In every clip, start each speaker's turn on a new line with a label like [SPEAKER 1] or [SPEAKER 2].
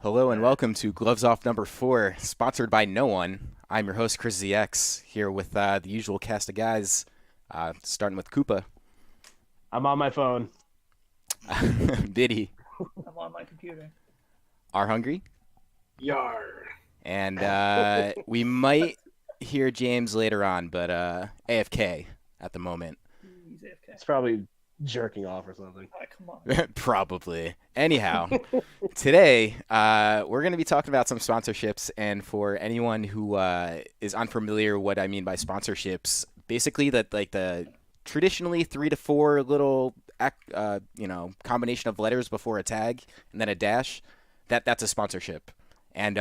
[SPEAKER 1] Hello and welcome to Gloves Off number 4, sponsored by no one. I'm your host, Chris ZX, here with the usual cast of guys, starting with Koopa,
[SPEAKER 2] I'm on my phone.
[SPEAKER 1] Biddy,
[SPEAKER 3] I'm on my computer.
[SPEAKER 1] are hungry,
[SPEAKER 4] Yar.
[SPEAKER 1] and we might hear James later on, but AFK at the moment.
[SPEAKER 3] He's AFK.
[SPEAKER 2] It's probably jerking off or something.
[SPEAKER 3] All right, come on.
[SPEAKER 1] Probably. Anyhow, today we're going to be talking about some sponsorships, and for anyone who is unfamiliar what I mean by sponsorships, basically that like the traditionally 3 to 4 little combination of letters before a tag and then a dash, that's a sponsorship. And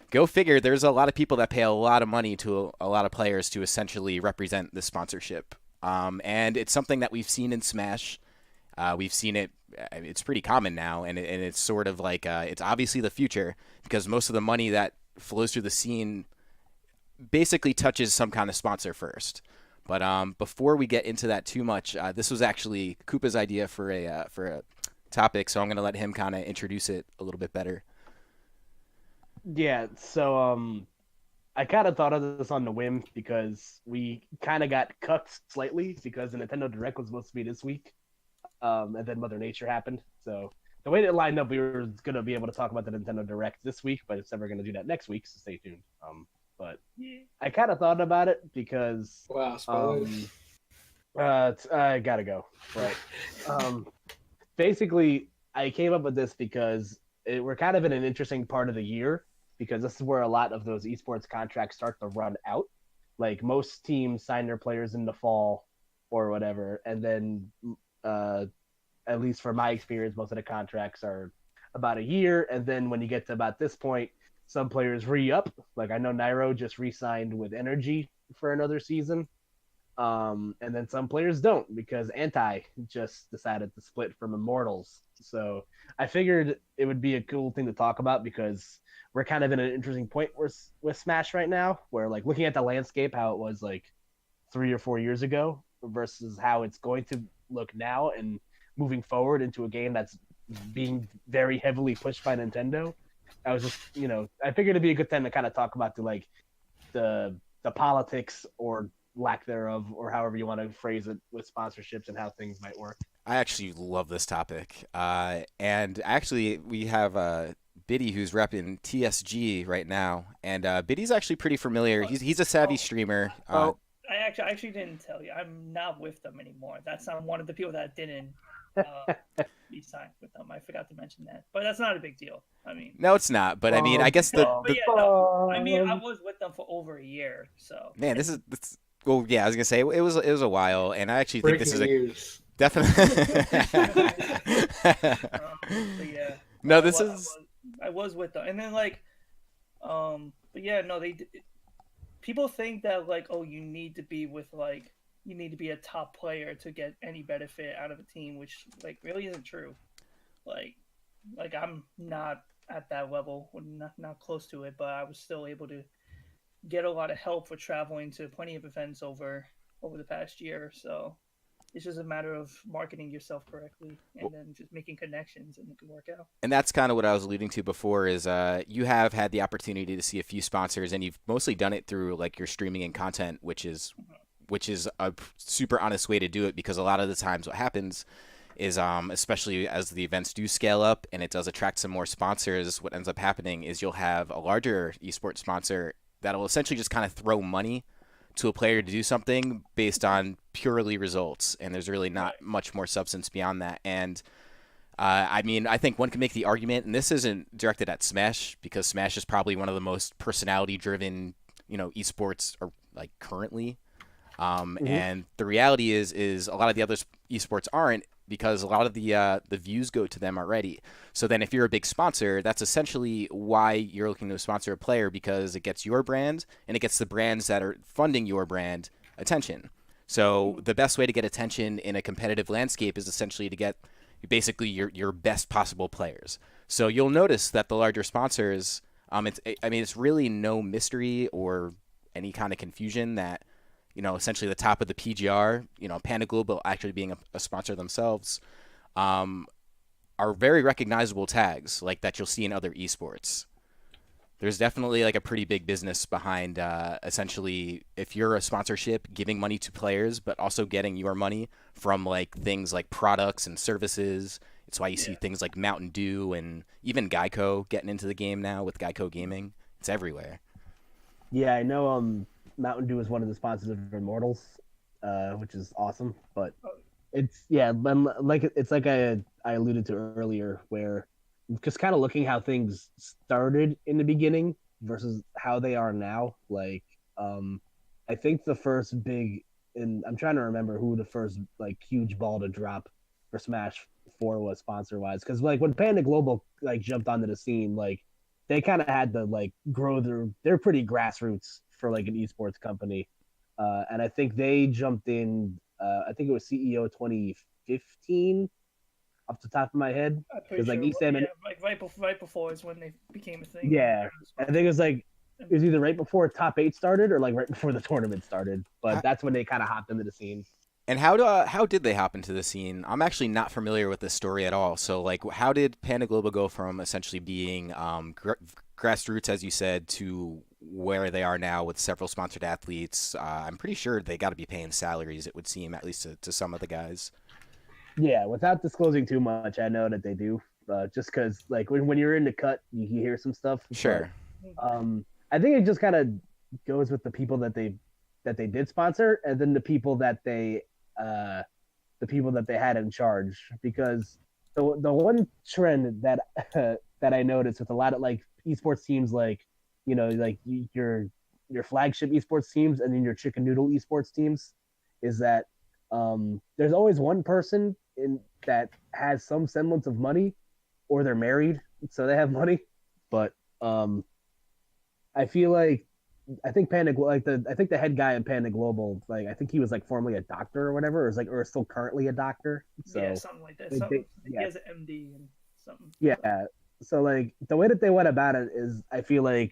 [SPEAKER 1] go figure, there's a lot of people that pay a lot of money to a lot of players to essentially represent this sponsorship. And it's something that we've seen in Smash. We've seen it. It's pretty common now, and it's sort of like it's obviously the future because most of the money that flows through the scene basically touches some kind of sponsor first. But before we get into that too much, this was actually Koopa's idea for a topic, so I'm going to let him kind of introduce it a little bit better.
[SPEAKER 2] Yeah, so I kind of thought of this on the whim because we kind of got cucked slightly because the Nintendo Direct was supposed to be this week, and then Mother Nature happened. So the way it lined up, we were going to be able to talk about the Nintendo Direct this week, but instead we're going to do that next week, so stay tuned. But I kind of thought about it because
[SPEAKER 4] Wow, spoilers.
[SPEAKER 2] I gotta go. Right. Basically, I came up with this because we're kind of in an interesting part of the year because this is where a lot of those esports contracts start to run out. Like most teams sign their players in the fall or whatever, and then at least for my experience, most of the contracts are about a year, and then when you get to about this point, some players re-up. Like I know Nairo just re-signed with Energy for another season. And then some players don't because Anti just decided to split from Immortals. So I figured it would be a cool thing to talk about because we're kind of in an interesting point with Smash right now, where like looking at the landscape, how it was like 3 or 4 years ago versus how it's going to look now and moving forward into a game that's being very heavily pushed by Nintendo. I was just, I figured it'd be a good time to kind of talk about the politics or lack thereof, or however you want to phrase it, with sponsorships and how things might work.
[SPEAKER 1] I actually love this topic, and actually we have Biddy who's repping TSG right now, and Biddy's actually pretty familiar. He's a savvy streamer.
[SPEAKER 3] I actually didn't tell you. I'm not with them anymore. I'm one of the people that didn't be signed with them. I forgot to mention that, but that's not a big deal. I mean,
[SPEAKER 1] No, it's not. But I mean, I guess
[SPEAKER 3] but yeah, no. I mean, I was with them for over a year, so
[SPEAKER 1] man, this is well, yeah. I was gonna say it was a while, and I actually think
[SPEAKER 4] Breaking
[SPEAKER 1] this is a
[SPEAKER 4] news.
[SPEAKER 1] definitely.
[SPEAKER 3] but yeah.
[SPEAKER 1] No,
[SPEAKER 3] I was with them, and then but yeah, no, people think that like, oh, you need to be a top player to get any benefit out of a team, which like really isn't true. Like I'm not at that level, not close to it, but I was still able to get a lot of help for traveling to plenty of events over the past year. So it's just a matter of marketing yourself correctly and then just making connections, and it can work out.
[SPEAKER 1] And that's kind of what I was alluding to before. Is you have had the opportunity to see a few sponsors, and you've mostly done it through like your streaming and content, which is a super honest way to do it because a lot of the times what happens is especially as the events do scale up and it does attract some more sponsors, what ends up happening is you'll have a larger esports sponsor that'll essentially just kind of throw money to a player to do something based on purely results, and there's really not much more substance beyond that. And I mean, I think one can make the argument, and this isn't directed at Smash because Smash is probably one of the most personality-driven, esports or like currently. And the reality is a lot of the other esports aren't because a lot of the views go to them already. So then if you're a big sponsor, that's essentially why you're looking to sponsor a player, because it gets your brand and it gets the brands that are funding your brand attention. So the best way to get attention in a competitive landscape is essentially to get basically your best possible players. So you'll notice that the larger sponsors, it's really no mystery or any kind of confusion that essentially the top of the PGR, Panda Global actually being a sponsor themselves, are very recognizable tags like that you'll see in other esports. There's definitely like a pretty big business behind essentially if you're a sponsorship giving money to players but also getting your money from like things like products and services. It's why you see things like Mountain Dew and even Geico getting into the game now with Geico Gaming. It's everywhere.
[SPEAKER 2] Yeah, I know. Mountain Dew is one of the sponsors of Immortals, which is awesome. But it's like I alluded to earlier, where just kind of looking how things started in the beginning versus how they are now. Like, I think the first big, and I'm trying to remember who the first like huge ball to drop for Smash 4 was sponsor wise, because like when Panda Global like jumped onto the scene, like they kind of had to like grow they're pretty grassroots for like an esports company, and I think they jumped in. I think it was CEO 2015 off the top of my head.
[SPEAKER 3] I'm pretty
[SPEAKER 2] Like
[SPEAKER 3] sure.
[SPEAKER 2] ESAM and
[SPEAKER 3] Like right before is when they became a thing.
[SPEAKER 2] yeah, I think it was like it was either right before top 8 started or like right before the tournament started. But that's when they kind of hopped into the scene.
[SPEAKER 1] And how did they hop into the scene? I'm actually not familiar with this story at all. So like, how did Panda Global go from essentially being grassroots, as you said, to where they are now with several sponsored athletes? I'm pretty sure they got to be paying salaries. It would seem, at least to some of the guys.
[SPEAKER 2] Yeah, without disclosing too much, I know that they do. Just because, like, when you're in the cut, you hear some stuff.
[SPEAKER 1] Sure.
[SPEAKER 2] But, I think it just kind of goes with the people that they did sponsor, and then the people that they had in charge. Because the one trend that that I noticed with a lot of like esports teams, like like your flagship esports teams and then your chicken noodle esports teams, is that there's always one person in that has some semblance of money, or they're married, so they have money. But I feel like I think the head guy in Panda Global, like I think he was like formerly a doctor or whatever, or is still currently a doctor. So
[SPEAKER 3] yeah, something like that. He has an MD and something.
[SPEAKER 2] Yeah. So like the way that they went about it is, I feel like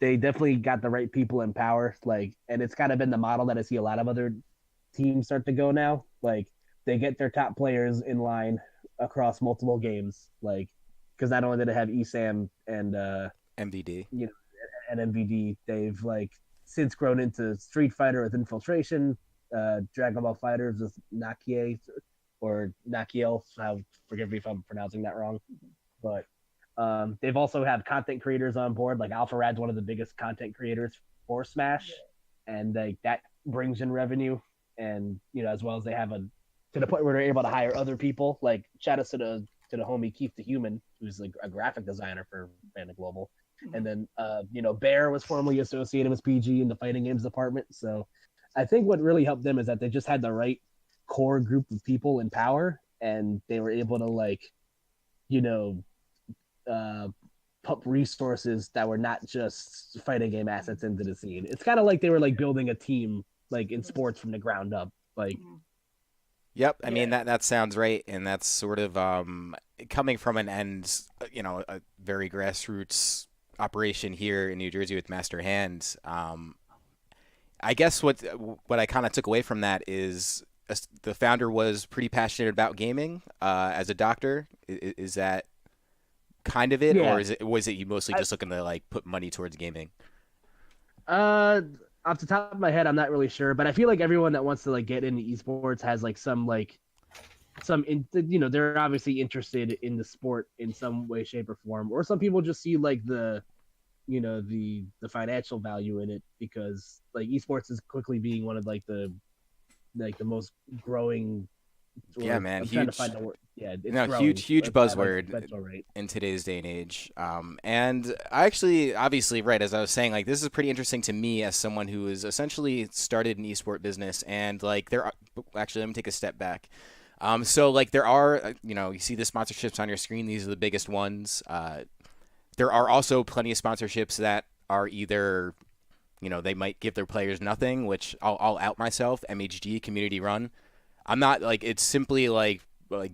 [SPEAKER 2] they definitely got the right people in power. Like, and it's kind of been the model that I see a lot of other teams start to go now. Like, they get their top players in line across multiple games. Like, because not only did they have ESAM and
[SPEAKER 1] MVD,
[SPEAKER 2] and MVD, they've like since grown into Street Fighter with Infiltration, Dragon Ball Fighters with Nakie or Nakiel. Forgive me if I'm pronouncing that wrong, but they've also had content creators on board. Like Alpha Rad's one of the biggest content creators for Smash, and like that brings in revenue. And as well as they have to the point where they're able to hire other people. Like shout out to the homie Keith the Human, who's like a graphic designer for Panda Global. And then Bear was formerly associated with PG in the fighting games department. So I think what really helped them is that they just had the right core group of people in power, and they were able to like pump resources that were not just fighting game assets into the scene. It's kind of like they were like building a team like in sports from the ground up. Like,
[SPEAKER 1] yep. I mean that sounds right, and that's sort of coming from an end, a very grassroots operation here in New Jersey with Master Hand. I guess what I kind of took away from that is the founder was pretty passionate about gaming as a doctor. Is that kind of it, or was it you mostly just looking to like put money towards gaming?
[SPEAKER 2] Off the top of my head, I'm not really sure, but I feel like everyone that wants to like get into esports has like they're obviously interested in the sport in some way, shape, or form, or some people just see like the financial value in it, because like esports is quickly being one of like the most growing.
[SPEAKER 1] Yeah, man,
[SPEAKER 2] huge
[SPEAKER 1] buzzword in today's day and age. And I actually, obviously, right, as I was saying, like this is pretty interesting to me as someone who is essentially started an esport business, and like actually, let me take a step back. So like there are, you see the sponsorships on your screen. These are the biggest ones. There are also plenty of sponsorships that are either, they might give their players nothing, which I'll out myself. MHG, community run. I'm not like, it's simply like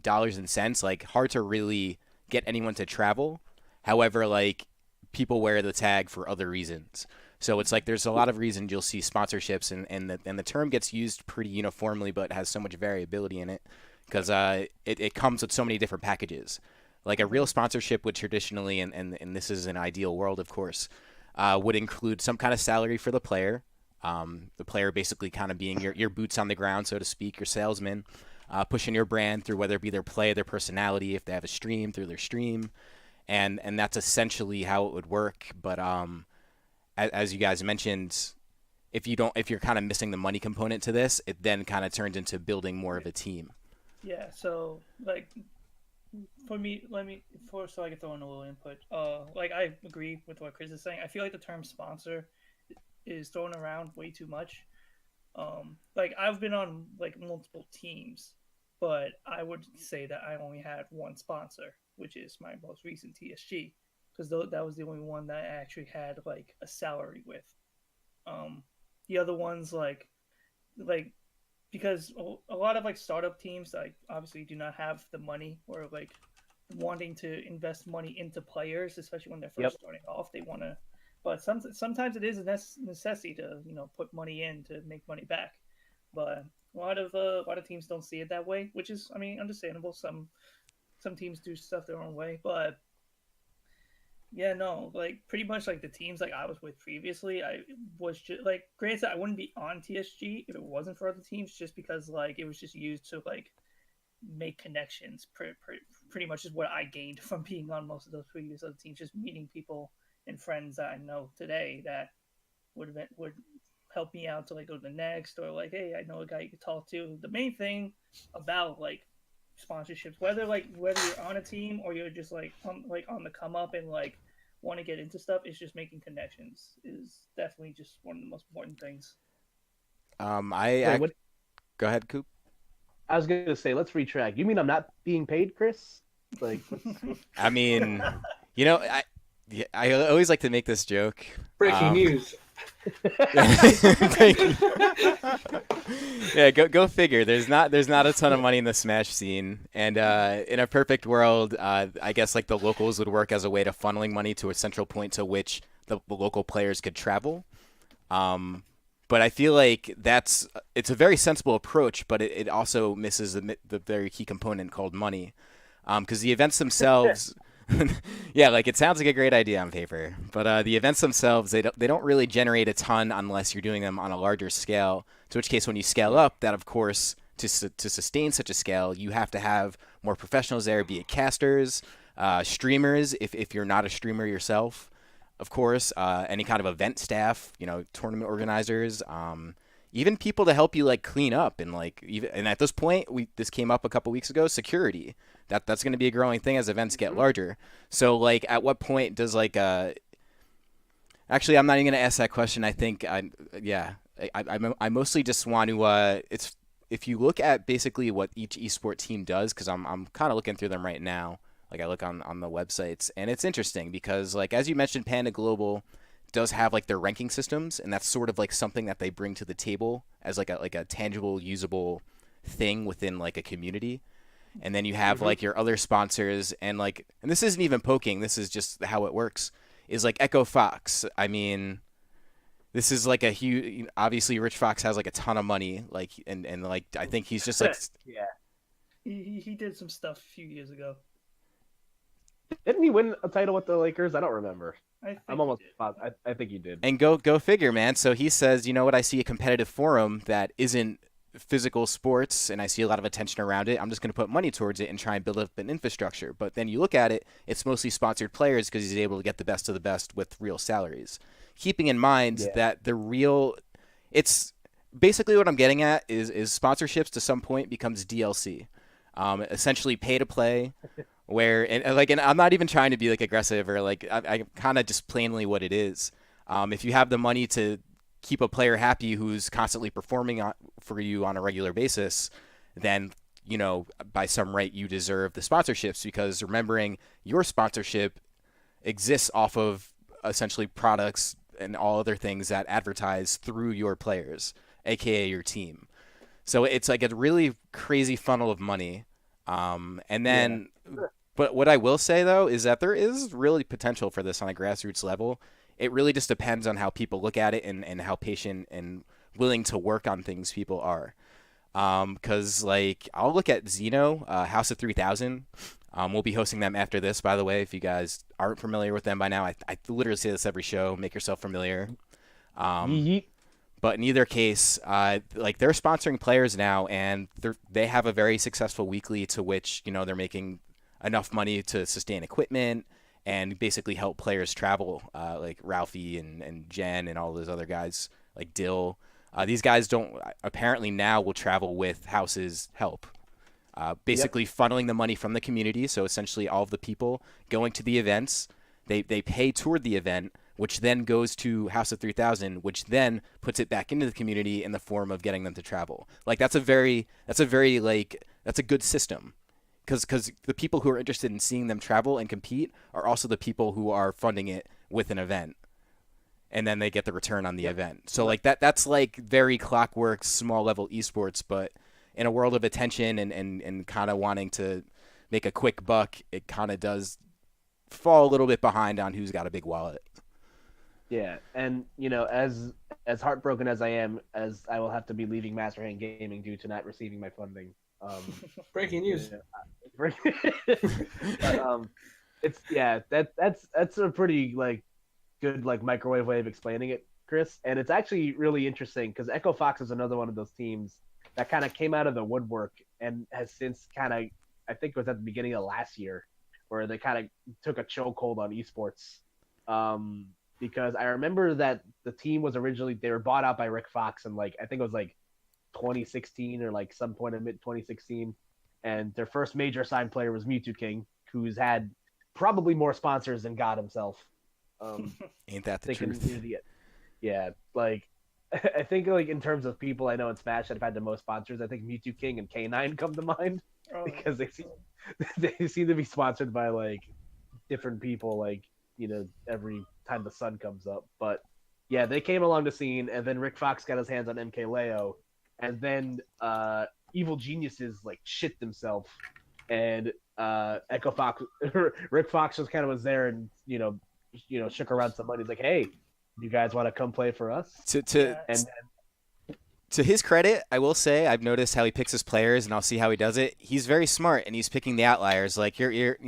[SPEAKER 1] dollars and cents, like hard to really get anyone to travel. However, like people wear the tag for other reasons. So it's like there's a lot of reasons you'll see sponsorships, and the term gets used pretty uniformly, but has so much variability in it. because it comes with so many different packages. Like a real sponsorship would traditionally, and this is an ideal world, of course, would include some kind of salary for the player. The player basically kind of being your boots on the ground, so to speak, your salesman, pushing your brand through whether it be their play, their personality, if they have a stream, through their stream. And that's essentially how it would work. But as you guys mentioned, if you're kind of missing the money component to this, it then kind of turns into building more of a team.
[SPEAKER 3] Yeah. So like for me, so I can throw in a little input. Like I agree with what Chris is saying. I feel like the term sponsor is thrown around way too much. Like I've been on like multiple teams, but I would say that I only had one sponsor, which is my most recent TSG, because that was the only one that I actually had like a salary with. The other ones like because a lot of like startup teams like obviously do not have the money or like wanting to invest money into players, especially when they're first starting off. They want to, but sometimes it is a necessity to put money in to make money back. But a lot of teams don't see it that way, which is understandable. Some teams do stuff their own way, but yeah, no, like pretty much like the teams like I was with previously, I was just like, granted, I wouldn't be on TSG if it wasn't for other teams, just because like it was just used to like make connections. Pretty much is what I gained from being on most of those previous other teams, just meeting people and friends that I know today that would help me out to like go to the next, or like, hey, I know a guy you could talk to. The main thing about like sponsorships, whether you're on a team or you're just like on the come up and like want to get into stuff, is just making connections is definitely just one of the most important things.
[SPEAKER 1] Go ahead, Coop.
[SPEAKER 2] I was gonna say, let's retract. You mean I'm not being paid, Chris? Like,
[SPEAKER 1] I mean, I always like to make this joke.
[SPEAKER 4] Breaking news.
[SPEAKER 1] Yeah, go figure. There's not a ton of money in the Smash scene, and in a perfect world, I guess like the locals would work as a way to funneling money to a central point to which the local players could travel. But I feel like it's a very sensible approach, but it also misses the very key component called money, because the events themselves. Yeah, like it sounds like a great idea on paper, but the events themselves, they don't really generate a ton unless you're doing them on a larger scale. To which case, when you scale up, that of course to sustain such a scale, you have to have more professionals there, be it casters, streamers, if you're not a streamer yourself, of course, any kind of event staff, tournament organizers, even people to help you like clean up and and at this point, this came up a couple weeks ago, security. That's going to be a growing thing as events get larger. So like, at what point does like actually, I'm not even going to ask that question. I think I mostly just want to it's if you look at basically what each esport team does, because I'm kind of looking through them right now. Like I look on the websites, and it's interesting because like as you mentioned, Panda Global does have like their ranking systems, and that's sort of like something that they bring to the table as like a tangible, usable thing within like a community. And then you have like your other sponsors, and this isn't even poking, this is just how it works, is like Echo Fox. I mean, this is like a huge, obviously Rich Fox has like a ton of money, like, and like, I think he's just like,
[SPEAKER 2] yeah,
[SPEAKER 3] he did some stuff a few years ago.
[SPEAKER 2] Didn't he win a title with the Lakers? I don't remember. I'm almost positive. I think he did.
[SPEAKER 1] And go figure, man. So he says, you know what, I see a competitive forum that isn't physical sports, and I see a lot of attention around it. I'm just going to put money towards it and try and build up an infrastructure. But then you look at it, it's mostly sponsored players because he's able to get the best of the best with real salaries. Keeping in mind that it's basically what I'm getting at is sponsorships to some point becomes DLC, essentially pay to play. And I'm not even trying to be like aggressive or like I kind of just plainly what it is. If you have the money to keep a player happy who's constantly performing for you on a regular basis, then by some right you deserve the sponsorships, because remembering your sponsorship exists off of essentially products and all other things that advertise through your players, aka your team. So it's like a really crazy funnel of money. And then, but what I will say though is that there is really potential for this on a grassroots level. It really just depends on how people look at it and how patient and willing to work on things people are. Because like I'll look at Xeno, House of 3000. We'll be hosting them after this, by the way. If you guys aren't familiar with them by now, I literally say this every show. Make yourself familiar.
[SPEAKER 2] Yeet.
[SPEAKER 1] But in either case, like they're sponsoring players now, and they have a very successful weekly to which they're making enough money to sustain equipment and basically help players travel, like Ralphie and Jen and all those other guys like Dill. These guys don't apparently now will travel with House's help, basically funneling the money from the community. So essentially, all of the people going to the events, they pay toward the event, which then goes to House of 3000, which then puts it back into the community in the form of getting them to travel. Like that's a good system, because the people who are interested in seeing them travel and compete are also the people who are funding it with an event, and then they get the return on the event. So like that's like very clockwork, small level esports, but in a world of attention and kind of wanting to make a quick buck, it kind of does fall a little bit behind on who's got a big wallet.
[SPEAKER 2] Yeah, and as heartbroken as I am, as I will have to be leaving Master Hand Gaming due to not receiving my funding.
[SPEAKER 4] Breaking news.
[SPEAKER 2] But, that's a pretty good microwave way of explaining it, Chris. And it's actually really interesting because Echo Fox is another one of those teams that kind of came out of the woodwork and has since I think it was at the beginning of last year, where they kind of took a chokehold on esports. Because I remember that the team was originally, they were bought out by Rick Fox in I think it was 2016 or some point in mid 2016, and their first major signed player was Mewtwo King, who's had probably more sponsors than God himself.
[SPEAKER 1] Ain't that the truth?
[SPEAKER 2] Yeah, I think in terms of people I know in Smash that have had the most sponsors, I think Mewtwo King and K9 come to mind because they seem to be sponsored by different people every time the sun comes up. But yeah, they came along the scene, and then Rick Fox got his hands on MK Leo, and then Evil Geniuses shit themselves, and Echo Fox, Rick Fox just kind of was there and shook around some money. He's like, hey, you guys want to come play for us?
[SPEAKER 1] To his credit, I will say I've noticed how he picks his players, and I'll see how he does it. He's very smart, and he's picking the outliers. Like you're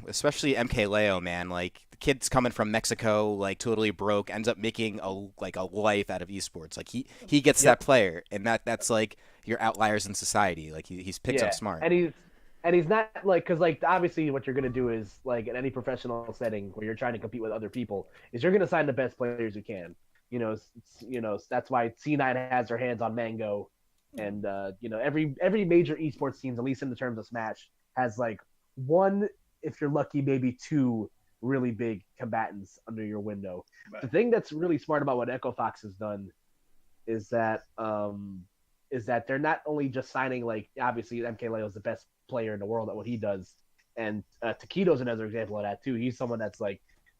[SPEAKER 1] especially MK Leo, man. Like the kid's coming from Mexico, totally broke, ends up making a life out of esports. Like he gets that player, and that's your outliers in society. Like he's picked up smart.
[SPEAKER 2] And he's not because obviously what you're gonna do is in any professional setting where you're trying to compete with other people is you're gonna sign the best players you can. That's why C9 has their hands on Mango, and every major esports teams, at least in the terms of Smash, has one, if you're lucky, maybe two really big combatants under your window. Right. The thing that's really smart about what Echo Fox has done is that they're not only just signing obviously MK Leo is the best player in the world at what he does, and Taquito's another example of that too. He's someone that's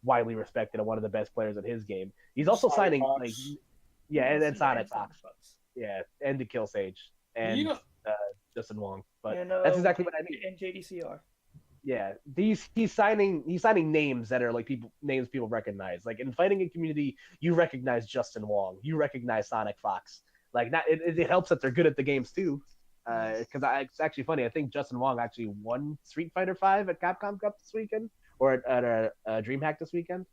[SPEAKER 2] widely respected and one of the best players in his game. He's also signing and Sonic Fox. Yeah, and the Kill Sage and Justin Wong. But that's exactly what I mean.
[SPEAKER 3] And JDCR.
[SPEAKER 2] Yeah, he's signing names that are names people recognize. In fighting a community, you recognize Justin Wong, you recognize Sonic Fox. It helps that they're good at the games too. Because it's actually funny. I think Justin Wong actually won Street Fighter V at Capcom Cup this weekend, or at a DreamHack this weekend,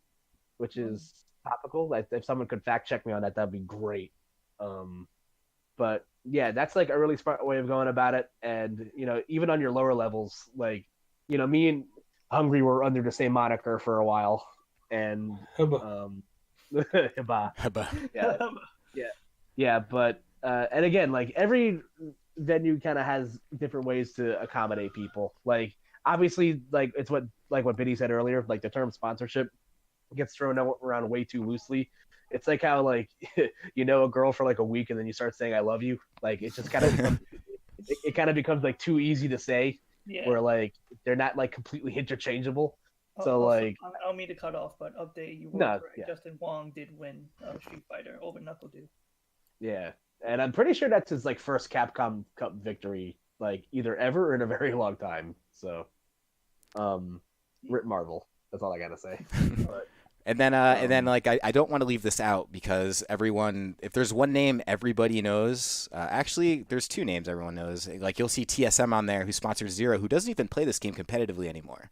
[SPEAKER 2] which is topical. If someone could fact check me on that, that'd be great. But yeah, that's a really smart way of going about it. And even on your lower levels, me and Hungry were under the same moniker for a while, and
[SPEAKER 1] Hubba.
[SPEAKER 2] Yeah. But and again, every venue kind of has different ways to accommodate people. Obviously, it's what Biddy said earlier. The term sponsorship gets thrown around way too loosely. It's how a girl for a week and then you start saying I love you. It just kind of it kind of becomes too easy to say. Yeah. Where they're not completely interchangeable. So
[SPEAKER 3] I don't mean to cut off, but update you were correct. Yeah. Justin Wong did win Street Fighter over Knuckle Dude.
[SPEAKER 2] Yeah, and I'm pretty sure that's his first Capcom Cup victory, either ever or in a very long time. So, Rip Marvel. That's all I gotta say. But,
[SPEAKER 1] And then like I don't want to leave this out because if there's one name everybody knows, actually there's two names everyone knows. Like you'll see TSM on there who sponsors Zero, who doesn't even play this game competitively anymore.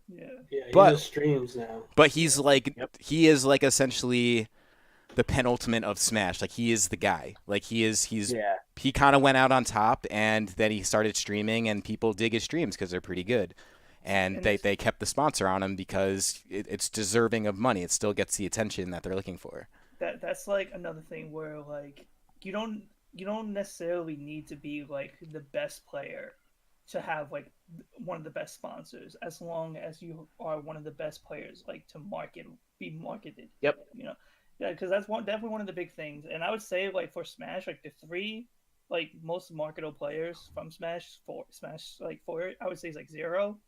[SPEAKER 3] Yeah.
[SPEAKER 4] Yeah, he
[SPEAKER 1] But-
[SPEAKER 4] just streams now.
[SPEAKER 1] But he's like
[SPEAKER 2] Yep.
[SPEAKER 1] he is like essentially the penultimate of Smash. Like he is the guy. Like he's
[SPEAKER 2] Yeah.
[SPEAKER 1] he kind of went out on top, and then he started streaming, and people dig his streams because they're pretty good. And
[SPEAKER 3] And
[SPEAKER 1] they kept the sponsor on him because it's deserving of money. It still gets the attention that they're looking for.
[SPEAKER 3] That's like another thing where like you don't necessarily need to be like the best player to have like one of the best sponsors, as long as you are one of the best players like to be marketed.
[SPEAKER 2] Yep.
[SPEAKER 3] You know, yeah, because that's definitely one of the big things. And I would say like for Smash, like the three like most marketable players from Smash for it, I would say is like Zero,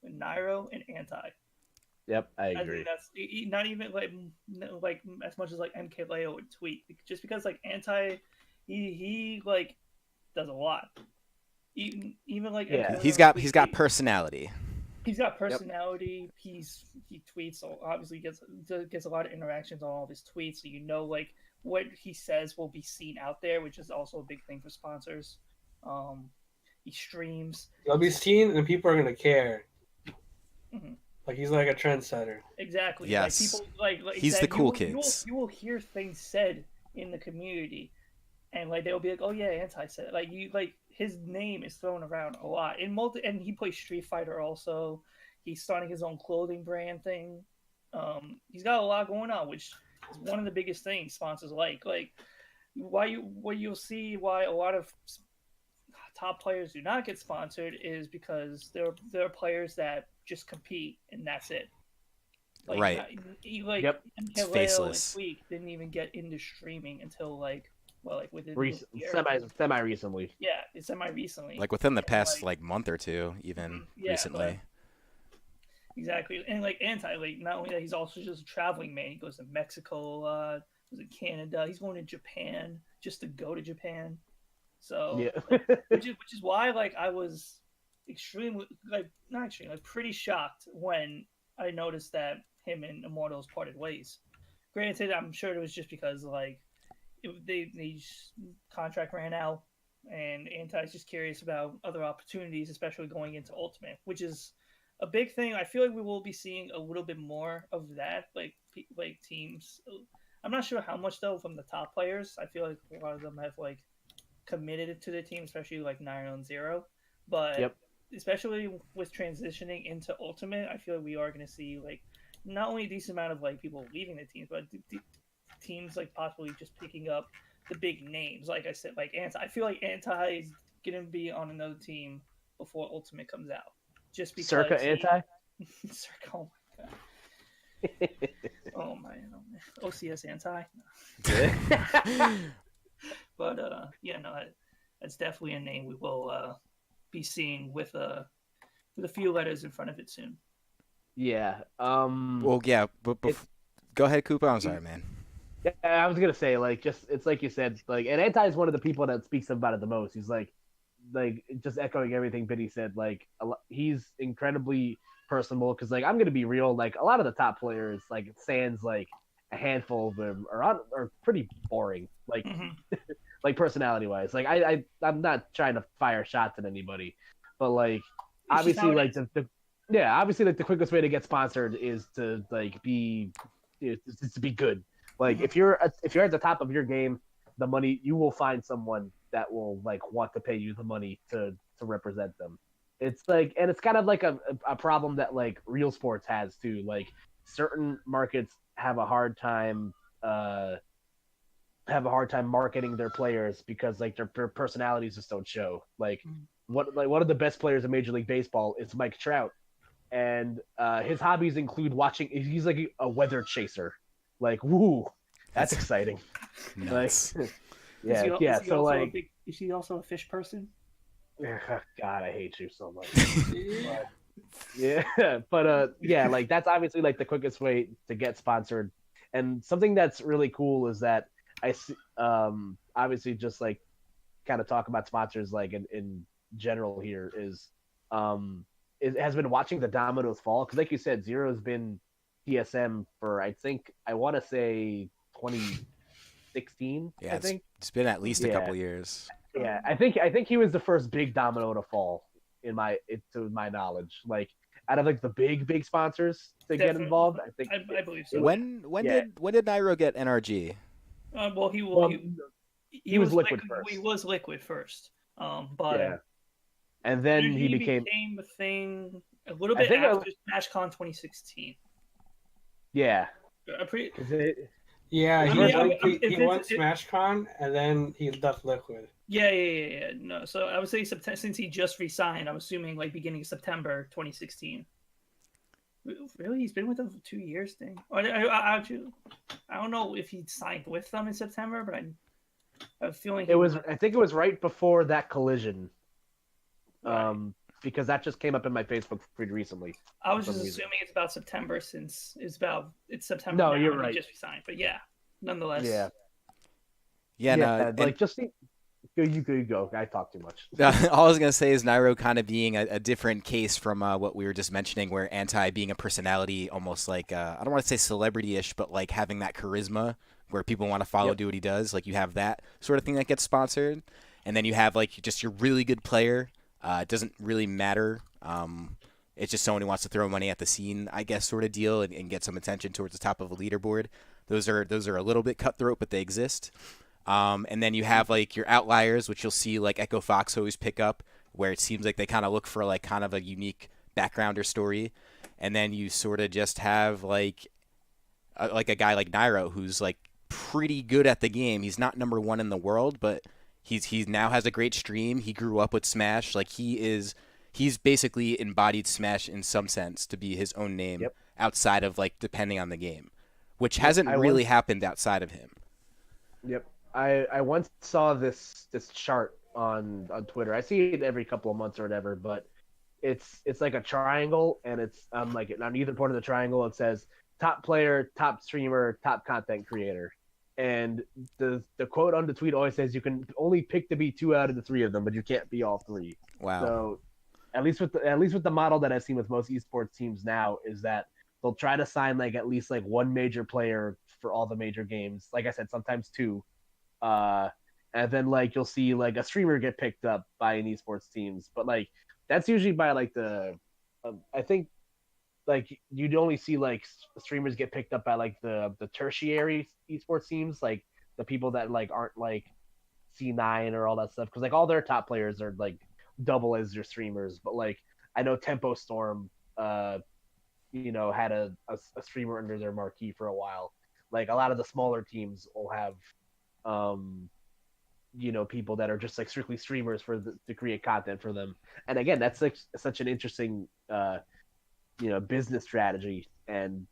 [SPEAKER 3] Nairo, and Anti.
[SPEAKER 2] Yep, I
[SPEAKER 3] I
[SPEAKER 2] agree.
[SPEAKER 3] think that's not even like as much as like MKLeo would tweet, just because like Anti, he like does a lot. Even like
[SPEAKER 2] Yeah.
[SPEAKER 3] MKLeo
[SPEAKER 1] He's got
[SPEAKER 3] tweets,
[SPEAKER 1] personality.
[SPEAKER 3] he's got personality. He tweets, so obviously gets a lot of interactions on all of his tweets, so you know like what he says will be seen out there, which is also a big thing for sponsors. He streams.
[SPEAKER 4] He'll be seen, and people are gonna care.
[SPEAKER 3] Mhm.
[SPEAKER 4] Like he's like a trendsetter.
[SPEAKER 3] Exactly.
[SPEAKER 1] Yes.
[SPEAKER 3] Like people like
[SPEAKER 1] He's
[SPEAKER 3] said,
[SPEAKER 1] the cool
[SPEAKER 3] you will,
[SPEAKER 1] kids.
[SPEAKER 3] You will hear things said in the community, and like they'll be like, "Oh yeah, Anti said it." Like you like his name is thrown around a lot and he plays Street Fighter also. He's starting his own clothing brand thing. He's got a lot going on, which is one of the biggest things sponsors like. Like what you'll see why a lot of top players do not get sponsored is because there are players that just compete and that's it. Like,
[SPEAKER 1] Right.
[SPEAKER 3] Like
[SPEAKER 2] Yep.
[SPEAKER 1] It's
[SPEAKER 3] MKLeo and
[SPEAKER 1] faceless.
[SPEAKER 3] Tweak didn't even get into streaming until like within
[SPEAKER 2] Recent,
[SPEAKER 3] this year.
[SPEAKER 2] semi recently.
[SPEAKER 3] Yeah, it's semi recently.
[SPEAKER 1] Like within the
[SPEAKER 3] And,
[SPEAKER 1] past like month or two, even
[SPEAKER 3] Yeah,
[SPEAKER 1] recently.
[SPEAKER 3] Exactly, and like Anti, like not only that, he's also just a traveling man. He goes to Mexico, goes to Canada. He's going to Japan just to go to Japan. So
[SPEAKER 2] Yeah.
[SPEAKER 3] which is why like I was extremely pretty shocked when I noticed that him and Immortals parted ways. Granted, I'm sure it was just because like they contract ran out, and Anti's just curious about other opportunities, especially going into Ultimate, which is a big thing. I feel like we will be seeing a little bit more of that, like teams. I'm not sure how much though from the top players. I feel like a lot of them have like committed to the team, especially like Nairo and Zero. But
[SPEAKER 2] Yep.
[SPEAKER 3] especially with transitioning into Ultimate, I feel like we are going to see like not only a decent amount of like people leaving the teams, but teams like possibly just picking up the big names. Like I said, like Anti. I feel like Anti is going to be on another team before Ultimate comes out. Just because
[SPEAKER 2] Circa Anti?
[SPEAKER 3] Circa, oh my god. Oh my, OCS Anti. But yeah, no, that's definitely a name we will be seeing with a few letters in front of it soon.
[SPEAKER 2] Yeah.
[SPEAKER 1] Well, yeah, but go ahead, Koopa. I'm sorry, man.
[SPEAKER 2] Yeah, I was gonna say, like, just it's like you said, like, and Anti is one of the people that speaks about it the most. He's like just echoing everything Biddy said. Like, he's incredibly personable because, like, I'm gonna be real. Like, a lot of the top players, like, sans like a handful of them, are pretty boring. Like, like personality wise. Like, I'm not trying to fire shots at anybody, but like, obviously, like obviously, like the quickest way to get sponsored is to like be to be good. Like if you're at the top of your game, the money you will find someone that will like want to pay you the money to represent them. It's like, and it's kind of like a problem that like real sports has too. Like certain markets have a hard time marketing their players because like their personalities just don't show. Like one of the best players in Major League Baseball is Mike Trout, and his hobbies include watching. He's like a weather chaser. Like, woo, that's exciting.
[SPEAKER 1] Nuts.
[SPEAKER 2] Like, So like,
[SPEAKER 3] is he also a fish person?
[SPEAKER 2] God, I hate you so much. But yeah, like that's obviously like the quickest way to get sponsored. And something that's really cool is that I see, obviously just like kind of talk about sponsors like in general here is it has been watching the dominoes fall because like you said, Zero's been TSM for I want to say 2016.
[SPEAKER 1] Yeah,
[SPEAKER 2] I think.
[SPEAKER 1] it's been at least a
[SPEAKER 2] Yeah.
[SPEAKER 1] couple years.
[SPEAKER 2] Yeah, I think he was the first big domino to fall to my knowledge. Like out of like the big sponsors to get
[SPEAKER 3] Definitely.
[SPEAKER 2] involved, I think
[SPEAKER 3] I believe so.
[SPEAKER 1] When
[SPEAKER 2] yeah.
[SPEAKER 1] did Nairo get NRG?
[SPEAKER 3] Well,
[SPEAKER 2] he was liquid first.
[SPEAKER 3] He was liquid first. But
[SPEAKER 2] Yeah, and then he
[SPEAKER 3] became a thing a little bit after SmashCon 2016.
[SPEAKER 2] Yeah,
[SPEAKER 4] Yeah, he won
[SPEAKER 3] it-
[SPEAKER 4] SmashCon and then he left Liquid.
[SPEAKER 3] Yeah. No, so I would say since he just resigned, I'm assuming like beginning of September 2016. Really, he's been with them for 2 years. Thing. I don't know if he signed with them in September, but I have a feeling
[SPEAKER 2] I think it was right before that collision.
[SPEAKER 3] Right.
[SPEAKER 2] Because that just came up in my Facebook feed recently.
[SPEAKER 3] I was just assuming it's about September since it's September.
[SPEAKER 2] No,
[SPEAKER 3] now,
[SPEAKER 2] you're right.
[SPEAKER 3] He just resigned, but yeah, nonetheless.
[SPEAKER 1] Yeah. No,
[SPEAKER 2] like just you go. I talk too much.
[SPEAKER 1] All I was gonna say is Nairo kind of being a different case from what we were just mentioning, where Anti being a personality, almost like I don't want to say celebrity-ish, but like having that charisma where people want to follow, do what he does. Like you have that sort of thing that gets sponsored, and then you have like just your really good player. It doesn't really matter. It's just someone who wants to throw money at the scene, I guess, sort of deal, and get some attention towards the top of a leaderboard. Those are a little bit cutthroat, but they exist. And then you have like your outliers, which you'll see like Echo Fox always pick up, where it seems like they kind of look for like kind of a unique background or story. And then you sort of just have like a guy like Nairo, who's like pretty good at the game. He's not number one in the world, but he now has a great stream. He grew up with Smash. Like he's basically embodied Smash in some sense to be his own name outside of like depending on the game, which hasn't really happened outside of him.
[SPEAKER 2] Yep. I once saw this chart on Twitter. I see it every couple of months or whatever, but it's like a triangle, and it's like on either part of the triangle it says top player, top streamer, top content creator. And the quote on the tweet always says you can only pick to be 2 out of the 3 of them, but you can't be all 3.
[SPEAKER 1] Wow.
[SPEAKER 2] So at least with the model that I've seen with most esports teams now is that they'll try to sign like at least like one major player for all the major games. Like I said, sometimes 2. And then like you'll see like a streamer get picked up by an esports teams, but like that's usually by like I think like you'd only see like streamers get picked up by like the tertiary esports teams, like the people that like aren't like C9 or all that stuff, because like all their top players are like double as your streamers. But like I know Tempo Storm had a streamer under their marquee for a while. Like a lot of the smaller teams will have people that are just like strictly streamers to create content for them. And again, that's like such an interesting business strategy, and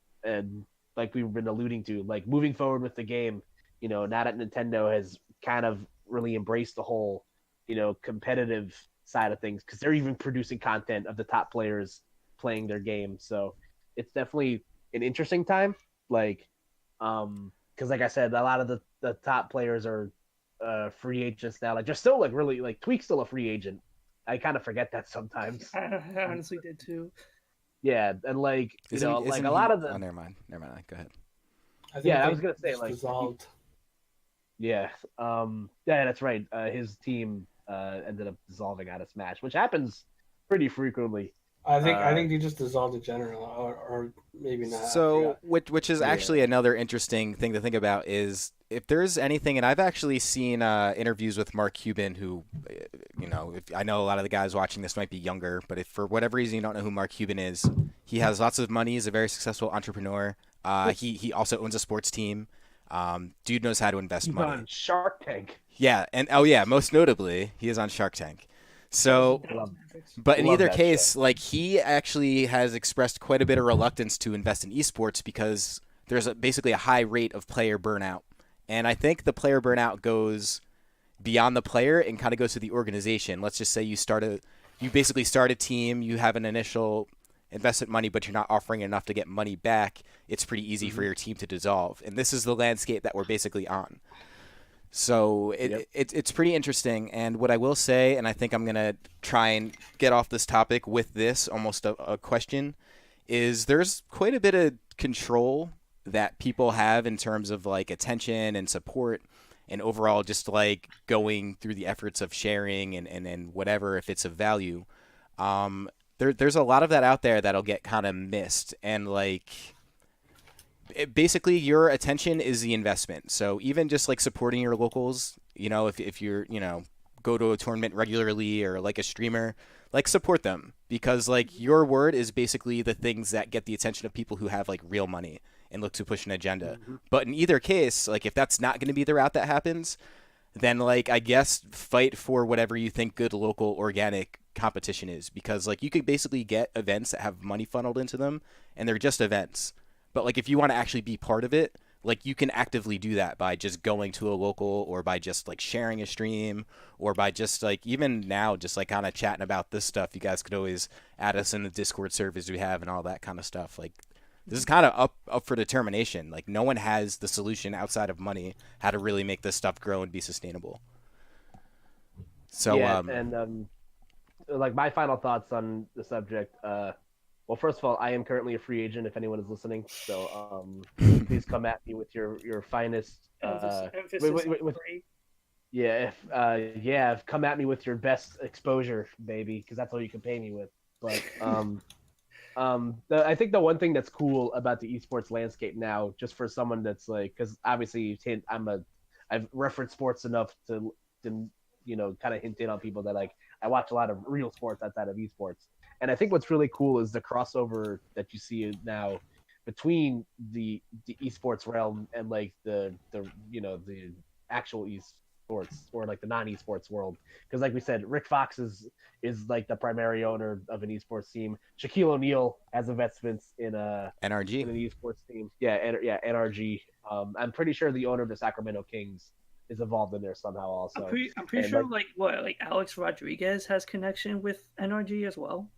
[SPEAKER 2] like we've been alluding to, like moving forward with the game, now that Nintendo has kind of really embraced the whole competitive side of things, because they're even producing content of the top players playing their game. So it's definitely an interesting time, like because like I said, a lot of the top players are free agents now. Like they're still like really like Tweak's still a free agent. I kind of forget that sometimes.
[SPEAKER 3] I honestly did too.
[SPEAKER 2] Yeah, and like like a lot of the.
[SPEAKER 1] Oh, never mind. Go ahead.
[SPEAKER 2] I was gonna say like
[SPEAKER 4] dissolved.
[SPEAKER 2] Yeah, that's right. His team ended up dissolving out of Smash, which happens pretty frequently.
[SPEAKER 4] I think they just dissolved in general, or maybe not.
[SPEAKER 1] So, which is actually another interesting thing to think about is if there's anything, and I've actually seen interviews with Mark Cuban, who, I know a lot of the guys watching this might be younger, but if for whatever reason you don't know who Mark Cuban is, he has lots of money. He's a very successful entrepreneur. He also owns a sports team. Dude knows how to invest money.
[SPEAKER 2] On Shark Tank.
[SPEAKER 1] Yeah, and most notably, he is on Shark Tank. So, but in either case, like he actually has expressed quite a bit of reluctance to invest in esports because there's basically a high rate of player burnout. And I think the player burnout goes beyond the player and kind of goes to the organization. Let's just say you basically start a team, you have an initial investment money, but you're not offering enough to get money back. It's pretty easy for your team to dissolve. And this is the landscape that we're basically on. So it's pretty interesting. And what I will say, and I think I'm going to try and get off this topic with this, almost a question, is there's quite a bit of control that people have in terms of like attention and support and overall just like going through the efforts of sharing and whatever if it's of value. There's a lot of that out there that'll get kind of missed, and like basically your attention is the investment. So even just like supporting your locals, if you're, go to a tournament regularly or like a streamer, like support them, because like your word is basically the things that get the attention of people who have like real money and look to push an agenda. But in either case, like if that's not going to be the route that happens, then like I guess fight for whatever you think good local organic competition is, because like you could basically get events that have money funneled into them and they're just events. But like if you want to actually be part of it, like you can actively do that by just going to a local, or by just like sharing a stream, or by just like even now just like kind of chatting about this stuff. You guys could always add us in the Discord servers we have and all that kind of stuff. Like this is kind of up for determination. Like no one has the solution outside of money how to really make this stuff grow and be sustainable. So
[SPEAKER 2] yeah, and like my final thoughts on the subject. Well, first of all, I am currently a free agent. If anyone is listening, so please come at me with your finest. Come at me with your best exposure, baby, because that's all you can pay me with. But I think the one thing that's cool about the esports landscape now, just for someone that's like, because obviously I've referenced sports enough to kind of hint in on people that like I watch a lot of real sports outside of esports. And I think what's really cool is the crossover that you see now between the esports realm and like the actual esports, or like the non-esports world. Because like we said, Rick Fox is like the primary owner of an esports team. Shaquille O'Neal has investments in
[SPEAKER 1] NRG,
[SPEAKER 2] in an esports team. NRG. I'm pretty sure the owner of the Sacramento Kings is involved in there somehow also.
[SPEAKER 3] I'm pretty sure like Alex Rodriguez has connection with NRG as well.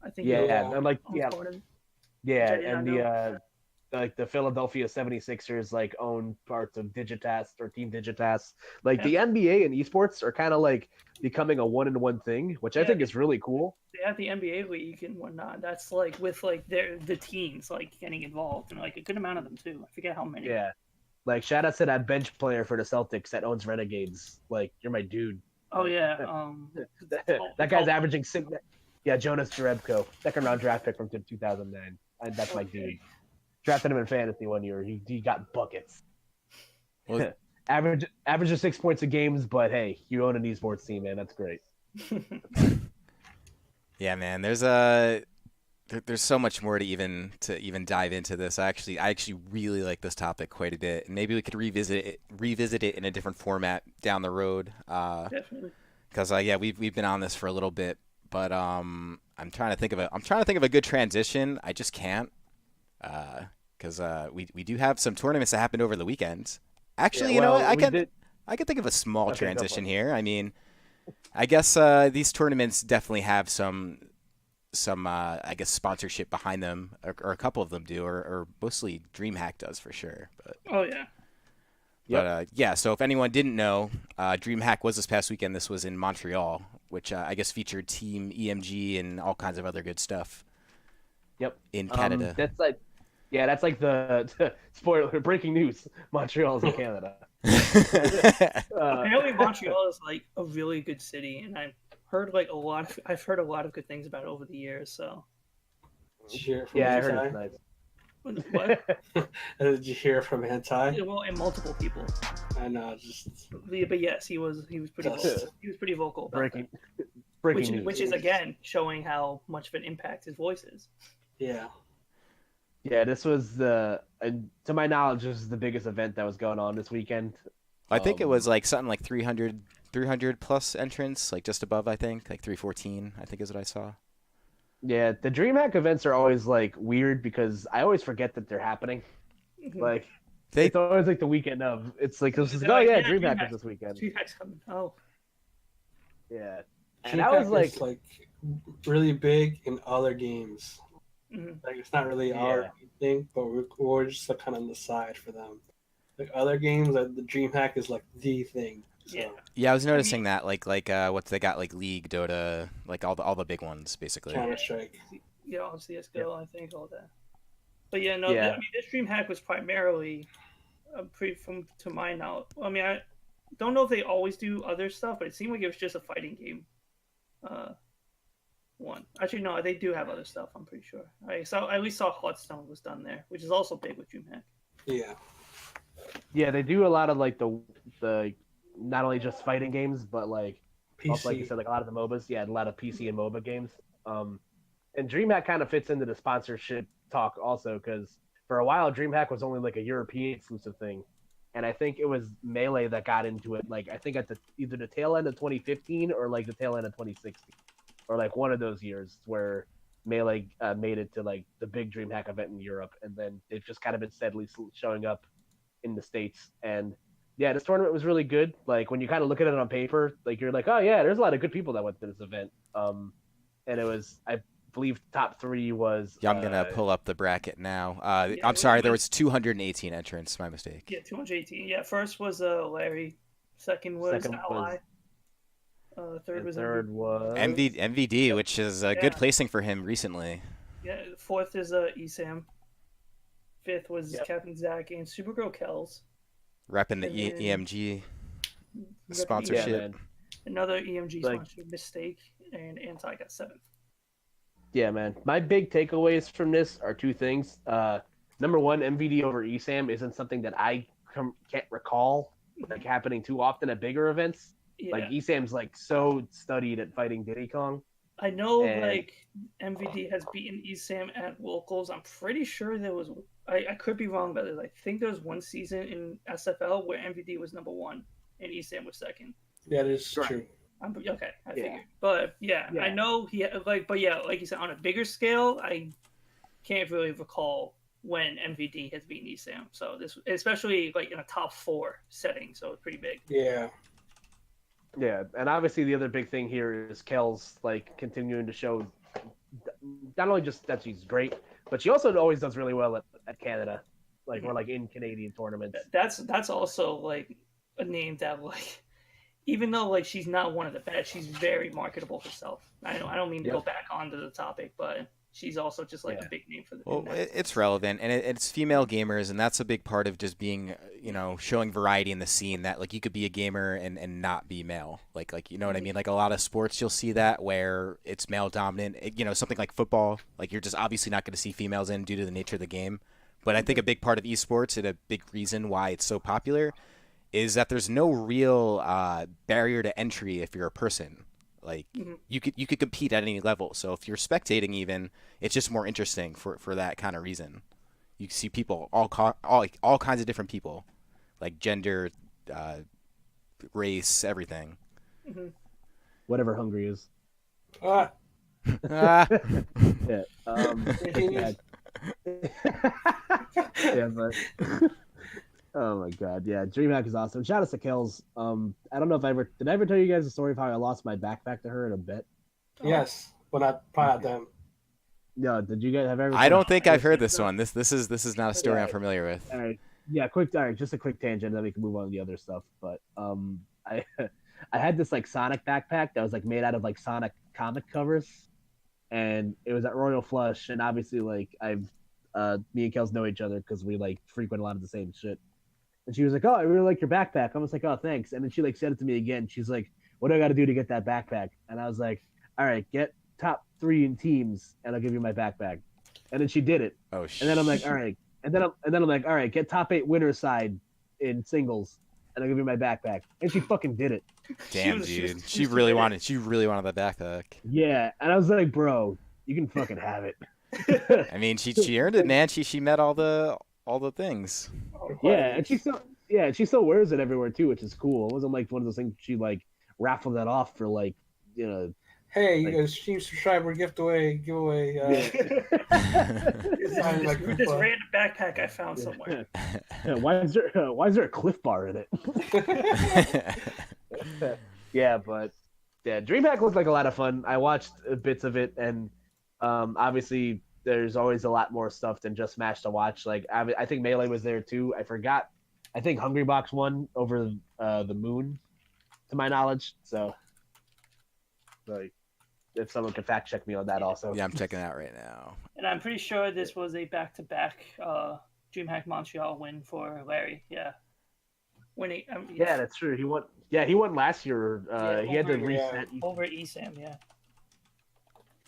[SPEAKER 3] I think.
[SPEAKER 2] And like and
[SPEAKER 3] know.
[SPEAKER 2] The Philadelphia 76ers like own parts of Digitas or Team Digitas. Like the NBA and esports are kind of like becoming a one-in-one thing, which I think is really cool.
[SPEAKER 3] They have the NBA league and whatnot. That's like with like the teams like getting involved, and like a good amount of them too. I forget how many.
[SPEAKER 2] Yeah. Like shout out to that bench player for the Celtics that owns Renegades. Like you're my dude.
[SPEAKER 3] Oh yeah.
[SPEAKER 2] That guy's averaging Jonas Jerebko, second round draft pick from 2009. That's my dude. Drafted him in fantasy one year. He got buckets. Well, average of 6 points a games, but hey, you own an esports team, man. That's great.
[SPEAKER 1] Yeah, man. There's so much more to even dive into this. I actually really like this topic quite a bit, and maybe we could revisit it in a different format down the road.
[SPEAKER 3] Definitely.
[SPEAKER 1] Because we've been on this for a little bit, but I'm trying to think of a good transition. I just can't, because we do have some tournaments that happened over the weekend. Actually, I can think of a small transition here. I mean, I guess these tournaments definitely have some I guess sponsorship behind them, or a couple of them do, or mostly DreamHack does for sure. But so if anyone didn't know, DreamHack was this past weekend. This was in Montreal, which I guess featured Team EMG and all kinds of other good stuff.
[SPEAKER 2] Yep.
[SPEAKER 1] In Canada.
[SPEAKER 2] That's like the spoiler breaking news. Montreal's in Canada.
[SPEAKER 3] Apparently Montreal is like a really good city, and I've heard a lot of good things about it over the years. So
[SPEAKER 4] did you hear it from
[SPEAKER 2] I heard it's nice.
[SPEAKER 3] What?
[SPEAKER 4] Did you hear it from Anti?
[SPEAKER 3] Well, and multiple people.
[SPEAKER 4] I know,
[SPEAKER 3] but yes, he was pretty vocal about
[SPEAKER 2] breaking news.
[SPEAKER 3] Which is again showing how much of an impact his voice is.
[SPEAKER 4] Yeah.
[SPEAKER 2] Yeah, this was to my knowledge, this is the biggest event that was going on this weekend.
[SPEAKER 1] I think it was like something like 300 plus entrants, like just above, I think, like 314, I think is what I saw.
[SPEAKER 2] Yeah, the DreamHack events are always like weird because I always forget that they're happening. Like it's always like the weekend of. It's like DreamHack is this weekend.
[SPEAKER 3] DreamHack's coming. Oh.
[SPEAKER 2] Yeah.
[SPEAKER 4] And I was like really big in other games.
[SPEAKER 3] Mm-hmm.
[SPEAKER 4] Like it's not really our thing, but we're just like kind of on the side for them. Like other games, like the DreamHack is like the thing. So.
[SPEAKER 1] Yeah, I was noticing that like what's they got, like League, Dota, like all the big ones basically.
[SPEAKER 4] Counter-Strike.
[SPEAKER 3] Yeah, CS:GO, I think all that. But yeah, no,
[SPEAKER 2] Yeah.
[SPEAKER 3] I mean, this Dreamhack was primarily to my knowledge. I mean, I don't know if they always do other stuff, but it seemed like it was just a fighting game. One. Actually, no, they do have other stuff. I'm pretty sure. I at least saw Hearthstone was done there, which is also big with Dreamhack.
[SPEAKER 4] Yeah.
[SPEAKER 2] Yeah, they do a lot of like the not only just fighting games, but like also like you
[SPEAKER 4] PC.
[SPEAKER 2] said, like a lot of the MOBAs. Yeah, a lot of PC and MOBA games. And DreamHack kind of fits into the sponsorship talk also because for a while DreamHack was only like a European exclusive thing, and I think it was Melee that got into it. Like I think at either the tail end of 2015 or like the tail end of 2016, or like one of those years where Melee made it to like the big DreamHack event in Europe, and then they've just kind of been steadily showing up in the States. And yeah, this tournament was really good. Like when you kind of look at it on paper, like you're like, oh yeah, there's a lot of good people that went to this event. And it was, I believe, top 3 was.
[SPEAKER 1] Yeah, I'm gonna pull up the bracket now.
[SPEAKER 3] Yeah,
[SPEAKER 1] I'm sorry, there was 218 entrants. My mistake.
[SPEAKER 3] Yeah, 218. Yeah, first was Larry. Second was Ally. Third was
[SPEAKER 1] MVD, which is a good placing for him recently.
[SPEAKER 3] Yeah, fourth is ESAM. Fifth was Captain Zach and Supergirl Kells.
[SPEAKER 1] Repping the EMG sponsorship.
[SPEAKER 3] Another EMG sponsorship, Mistake, and Anti got 7th.
[SPEAKER 2] Yeah, man. My big takeaways from this are 2 things. Number one, MVD over ESAM isn't something that I can't recall like happening too often at bigger events.
[SPEAKER 3] Yeah.
[SPEAKER 2] Like ESAM's like so studied at fighting Diddy Kong.
[SPEAKER 3] I know like MVD has beaten ESAM at locals. I'm pretty sure there was I could be wrong, but I think there was one season in SFL where MVD was number 1 and ESAM was 2nd.
[SPEAKER 4] That is true.
[SPEAKER 3] Okay, I figured. But yeah, I know but like you said, on a bigger scale, I can't really recall when MVD has beaten ESAM. So this, especially like in a top 4 setting, so it's pretty big.
[SPEAKER 4] Yeah.
[SPEAKER 2] Yeah, and obviously the other big thing here is Kells like continuing to show not only just that she's great, but she also always does really well at Canada, like or like in Canadian tournaments.
[SPEAKER 3] That's also like a name that like, even though like she's not one of the best, she's very marketable herself. I don't mean to go back onto the topic, but she's also just like a big name for the.
[SPEAKER 1] Well, it's relevant, and it's female gamers, and that's a big part of just being, showing variety in the scene. That like you could be a gamer and not be male, like you know what I mean. Like a lot of sports, you'll see that where it's male dominant. Something like football, like you're just obviously not going to see females in due to the nature of the game. But I think a big part of esports and a big reason why it's so popular is that there's no real barrier to entry if you're a person. Like you could compete at any level. So if you're spectating, even it's just more interesting for that kind of reason. You see people all kinds of different people, like gender, race, everything.
[SPEAKER 2] Whatever hungry is.
[SPEAKER 4] Ah.
[SPEAKER 2] Yeah. Yeah, but. Oh my god, yeah, Dreamhack is awesome. Shout out to Kells. I don't know if did I ever tell you guys the story of how I lost my backpack to her in a bet?
[SPEAKER 4] Yes, but not them.
[SPEAKER 2] No, did you guys have ever?
[SPEAKER 1] I don't think I've heard this one. This is not a story I'm familiar with.
[SPEAKER 2] All right, yeah, quick. All right, just a quick tangent, then we can move on to the other stuff. But I I had this like Sonic backpack that was like made out of like Sonic comic covers, and it was at Royal Flush, and obviously like me and Kells know each other because we like frequent a lot of the same shit. And she was like, "Oh, I really like your backpack." I was like, "Oh, thanks." And then she like said it to me again. She's like, "What do I got to do to get that backpack?" And I was like, "All right, get top 3 in teams, and I'll give you my backpack." And then she did it.
[SPEAKER 1] Oh shit.
[SPEAKER 2] And then I'm like, "All right." And then I'm like, "All right, get top 8 winners side in singles, and I'll give you my backpack." And she fucking did it.
[SPEAKER 1] Damn, dude. She really wanted that backpack.
[SPEAKER 2] Yeah, and I was like, "Bro, you can fucking have it."
[SPEAKER 1] I mean, she earned it, man. She met all the things.
[SPEAKER 2] Yeah, and she still wears it everywhere too, which is cool. It wasn't like one of those things she like raffled that off for like,
[SPEAKER 4] Hey,
[SPEAKER 2] like,
[SPEAKER 4] you guys, Steam subscriber giveaway.
[SPEAKER 3] This random backpack I found somewhere.
[SPEAKER 2] Why is there a Cliff Bar in it? Yeah, but yeah, Dreamhack looked like a lot of fun. I watched bits of it, and obviously there's always a lot more stuff than just Smash to watch. Like I think Melee was there too. I forgot. I think Hungrybox won over the Moon, to my knowledge. So, like, if someone could fact check me on that also.
[SPEAKER 1] Yeah, I'm checking it out right now.
[SPEAKER 3] And I'm pretty sure this was a back-to-back DreamHack Montreal win for Larry. Yeah. Winning.
[SPEAKER 2] Yeah, that's true. He won. Yeah, he won last year. He had to reset.
[SPEAKER 3] Over ESAM, yeah.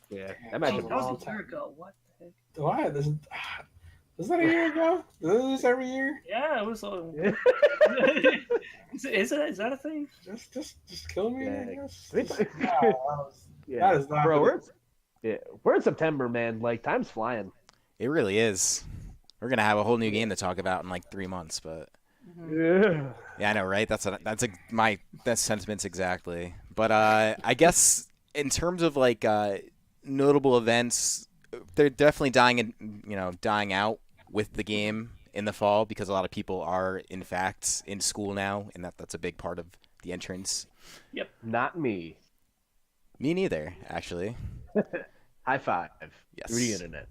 [SPEAKER 2] Yeah, that match
[SPEAKER 3] That was a year ago. What the heck?
[SPEAKER 4] Why? Was that a year ago? Do they lose every year?
[SPEAKER 3] Yeah, it was. Is that a thing?
[SPEAKER 4] Just kill me.
[SPEAKER 2] Yeah.
[SPEAKER 4] I guess.
[SPEAKER 2] Yeah,
[SPEAKER 4] that is not.
[SPEAKER 2] bro. We're in September, man. Like time's flying.
[SPEAKER 1] It really is. We're gonna have a whole new game to talk about in like 3 months, but
[SPEAKER 2] Yeah.
[SPEAKER 1] yeah, I know, right? That's my sentiments exactly. But I guess in terms of like notable events, they're definitely dying out with the game in the fall because a lot of people are in fact in school now, and that's a big part of the entrance.
[SPEAKER 3] Yep.
[SPEAKER 2] Not me.
[SPEAKER 1] Me neither, actually.
[SPEAKER 2] High five.
[SPEAKER 1] Yes.
[SPEAKER 2] Through the internet.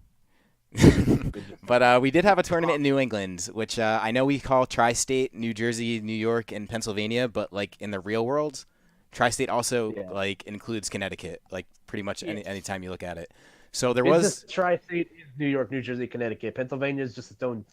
[SPEAKER 1] But we did have a tournament in New England, which I know we call Tri-State, New Jersey, New York, and Pennsylvania, but like in the real world, Tri-State also like includes Connecticut, like pretty much any time you look at it. So there was
[SPEAKER 2] Tri-State, New York, New Jersey, Connecticut. Pennsylvania is just its own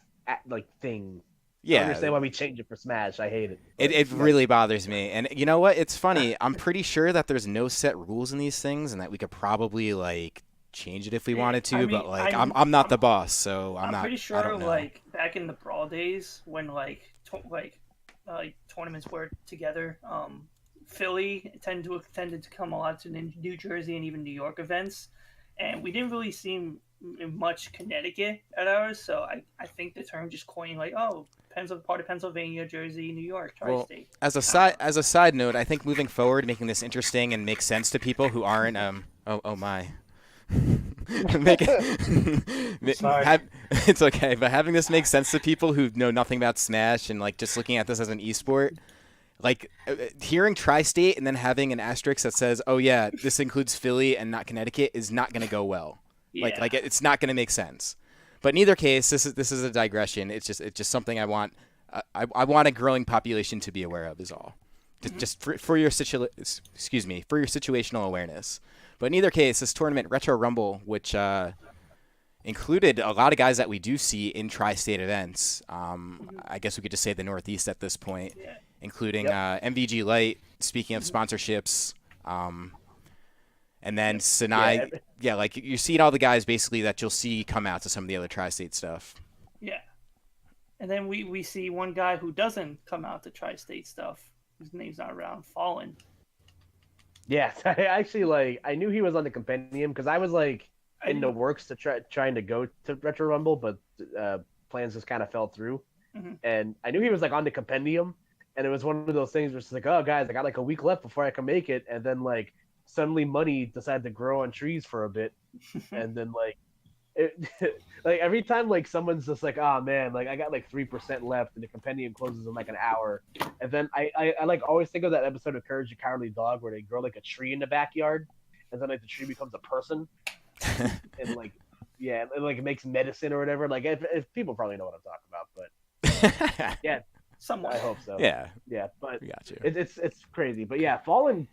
[SPEAKER 2] like thing.
[SPEAKER 1] Yeah.
[SPEAKER 2] I understand why we change it for Smash. I hate it.
[SPEAKER 1] It really bothers me. And you know what? It's funny. I'm pretty sure that there's no set rules in these things, and that we could probably like change it if we wanted to. But like, I'm not the boss, so I'm not.
[SPEAKER 3] Pretty sure
[SPEAKER 1] I don't know.
[SPEAKER 3] like back in the Brawl days when like tournaments were together, Philly tended to come a lot to New Jersey and even New York events, and we didn't really see much Connecticut at ours. So I think the term just coined like, oh, part of Pennsylvania, Jersey, New York, Tri-State.
[SPEAKER 1] Well, as a side note, I think moving forward, making this interesting and make sense to people who aren't oh my. It's okay, but having this make sense to people who know nothing about Smash and like just looking at this as an esport, like hearing Tri-State and then having an asterisk that says, "Oh yeah, this includes Philly and not Connecticut," is not going to go well. Yeah. Like it's not going to make sense. But in either case, this is a digression. It's just something I want. I want a growing population to be aware of. Is all. Just for your situational awareness. But in either case, this tournament, Retro Rumble, which included a lot of guys that we do see in Tri-State events. I guess we could just say the Northeast at this point, including MVG Light, speaking of sponsorships. And then Sinai, like you're seeing all the guys basically that you'll see come out to some of the other Tri-State stuff.
[SPEAKER 3] Yeah. And then we see one guy who doesn't come out to Tri-State stuff. His name's not around, Fallen.
[SPEAKER 2] Yeah, I actually I knew he was on the compendium because I was like in the works to trying to go to Retro Rumble, but plans just kind of fell through. Mm-hmm. And I knew he was like on the compendium, and it was one of those things where it's like, oh guys, I got like a week left before I can make it, and then like suddenly money decided to grow on trees for a bit, and then like like every time like someone's just like, oh man, like I got like 3% left and the compendium closes in like an hour, and then I like always think of that episode of Courage the Cowardly Dog where they grow like a tree in the backyard, and then like the tree becomes a person, and like and like it makes medicine or whatever. Like if people probably know what I'm talking about, but yeah,
[SPEAKER 3] somewhat.
[SPEAKER 2] I hope so.
[SPEAKER 1] Yeah,
[SPEAKER 2] but
[SPEAKER 1] we got you.
[SPEAKER 2] It's crazy, but yeah, Fallen.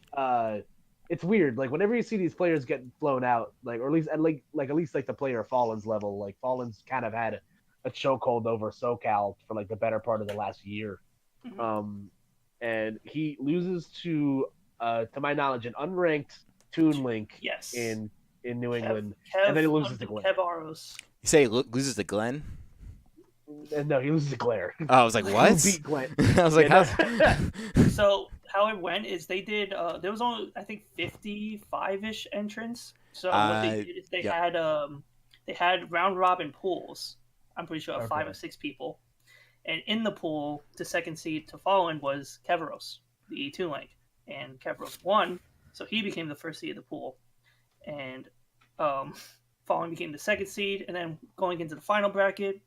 [SPEAKER 2] It's weird. Like whenever you see these players get flown out, like or at least like the player of Fallen's level, like Fallen's kind of had a chokehold over SoCal for like the better part of the last year, and he loses to my knowledge, an unranked Toon Link in New England, and then he loses to Glenn.
[SPEAKER 1] You say he loses to Glenn?
[SPEAKER 2] No, he loses to Glare.
[SPEAKER 1] Oh, I was like, what?
[SPEAKER 2] Who beat Glenn?
[SPEAKER 1] I was like, how?
[SPEAKER 3] So how it went is they did there was only I think 55-ish entrants. So what they did is they had round robin pools. I'm pretty sure 5 or 6 people. And in the pool, the second seed to Fallen was Keveros, the E2 Link. And Keveros won, so he became the first seed of the pool. And Fallen became the second seed, and then going into the final bracket,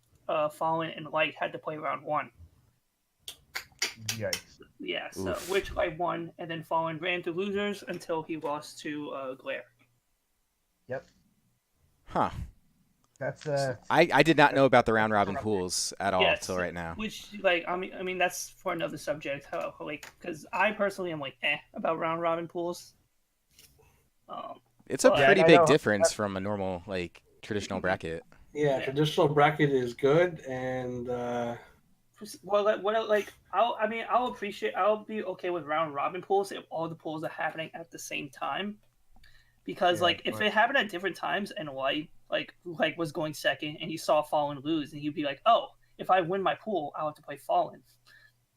[SPEAKER 3] Fallen and Light had to play round 1.
[SPEAKER 2] Yikes.
[SPEAKER 3] Yeah, so which Light won, and then Fallen ran to losers until he lost to Glare.
[SPEAKER 2] Yep.
[SPEAKER 1] Huh.
[SPEAKER 2] That's
[SPEAKER 1] I did not know about the round robin pools at all until right now.
[SPEAKER 3] Which like I mean that's for another subject. How like because I personally am like about round robin pools.
[SPEAKER 1] It's a
[SPEAKER 3] Well,
[SPEAKER 1] pretty
[SPEAKER 2] I
[SPEAKER 1] big
[SPEAKER 2] know.
[SPEAKER 1] difference from a normal like traditional bracket.
[SPEAKER 4] Yeah,
[SPEAKER 3] Yeah.
[SPEAKER 4] traditional bracket is good, and
[SPEAKER 3] Well, I'll be okay with round robin pools if all the pools are happening at the same time. Because
[SPEAKER 2] Yeah,
[SPEAKER 3] like if
[SPEAKER 2] but-
[SPEAKER 3] it happened at different times and White like was going second and he saw Fallen lose and he'd be like, oh, if I win my pool, I'll have to play Fallen.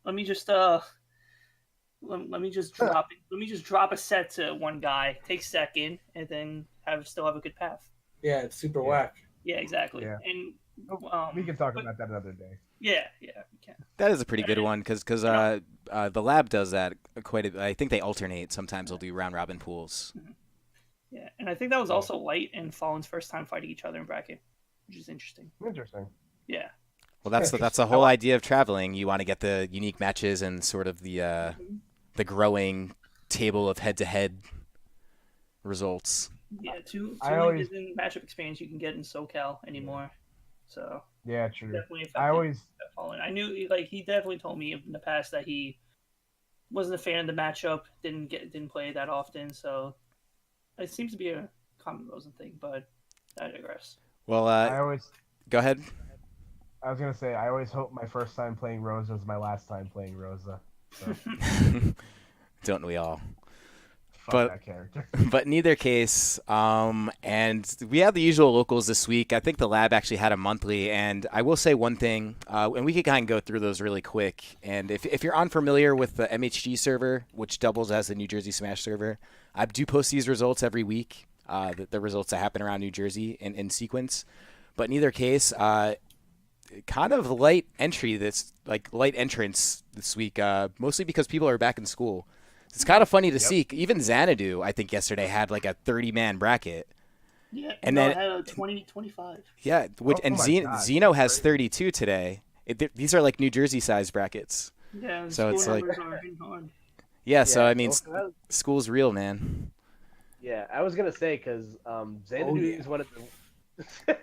[SPEAKER 3] Let me just let me just drop it. Let me just drop a set to one guy, take second, and then still have a good path.
[SPEAKER 4] yeah, it's super
[SPEAKER 2] Yeah.
[SPEAKER 4] whack.
[SPEAKER 3] Yeah, exactly.
[SPEAKER 2] Yeah.
[SPEAKER 3] And
[SPEAKER 2] We can talk
[SPEAKER 3] but-
[SPEAKER 2] about that another day.
[SPEAKER 3] yeah, we can.
[SPEAKER 1] That is a pretty good one because the lab does that quite a. I think they alternate. Sometimes they'll do round robin pools.
[SPEAKER 3] Yeah, and I think that was also Light and Fallen's first time fighting each other in bracket, which is interesting.
[SPEAKER 2] Interesting.
[SPEAKER 3] Yeah.
[SPEAKER 1] Well, that's the whole idea of traveling. You want to get the unique matches and sort of the growing table of head-to-head results.
[SPEAKER 3] Yeah, two
[SPEAKER 2] I always-
[SPEAKER 3] isn't matchup experience you can get in SoCal anymore. So
[SPEAKER 2] Yeah, true.
[SPEAKER 3] definitely affected
[SPEAKER 2] I always
[SPEAKER 3] Fallen. I knew like he definitely told me in the past that he wasn't a fan of the matchup, didn't play that often, so it seems to be a common Rosen thing, but I digress.
[SPEAKER 1] Well,
[SPEAKER 2] I always
[SPEAKER 1] go ahead.
[SPEAKER 2] I was gonna say I always hope my first time playing Rosa is my last time playing Rosa. So
[SPEAKER 1] Don't we all?
[SPEAKER 2] fuck
[SPEAKER 1] But-
[SPEAKER 2] that character.
[SPEAKER 1] But in either case, and we have the usual locals this week. I think the lab actually had a monthly, and I will say one thing, and we could kind of go through those really quick. And if you're unfamiliar with the MHG server, which doubles as the New Jersey Smash server, I do post these results every week, the results that happen around New Jersey in sequence. But in either case, kind of light entrance this week, mostly because people are back in school. It's kind of funny to see. Even Xanadu, I think yesterday had like a 30-man bracket.
[SPEAKER 3] Yeah,
[SPEAKER 1] And
[SPEAKER 3] no,
[SPEAKER 1] then-
[SPEAKER 3] it had a 25.
[SPEAKER 1] Yeah, and
[SPEAKER 2] my God,
[SPEAKER 1] Zeno has
[SPEAKER 2] that's
[SPEAKER 1] 32 today. These are like New Jersey size brackets.
[SPEAKER 3] Yeah, the
[SPEAKER 1] So
[SPEAKER 3] school
[SPEAKER 1] it's like-
[SPEAKER 3] numbers are hitting hard.
[SPEAKER 1] Yeah, so
[SPEAKER 2] Yeah,
[SPEAKER 1] I mean,
[SPEAKER 2] so-
[SPEAKER 1] school's real, man.
[SPEAKER 2] Yeah, I was gonna say because Xanadu
[SPEAKER 4] yeah.
[SPEAKER 2] is one of the.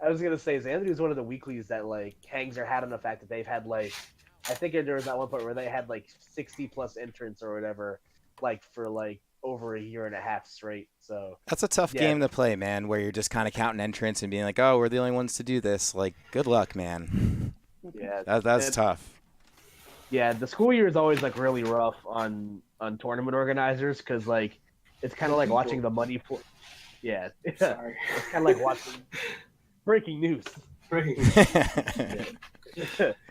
[SPEAKER 2] I was gonna say Xanadu is one of the weeklies that like hangs their hat on the fact that they've had like, I think there was that one point where they had like 60+ entrants or whatever, like for like over a year and a half straight. So
[SPEAKER 1] That's a tough
[SPEAKER 2] Yeah.
[SPEAKER 1] game to play, man, where you're just kind of counting entrants and being like, oh, we're the only ones to do this. Like, good luck, man.
[SPEAKER 2] yeah,
[SPEAKER 1] That's
[SPEAKER 2] And-
[SPEAKER 1] tough.
[SPEAKER 2] yeah, the school year is always like really rough on tournament organizers because like it's kind of like watching the money. Yeah, it's
[SPEAKER 4] Sorry.
[SPEAKER 2] kind of like watching breaking news.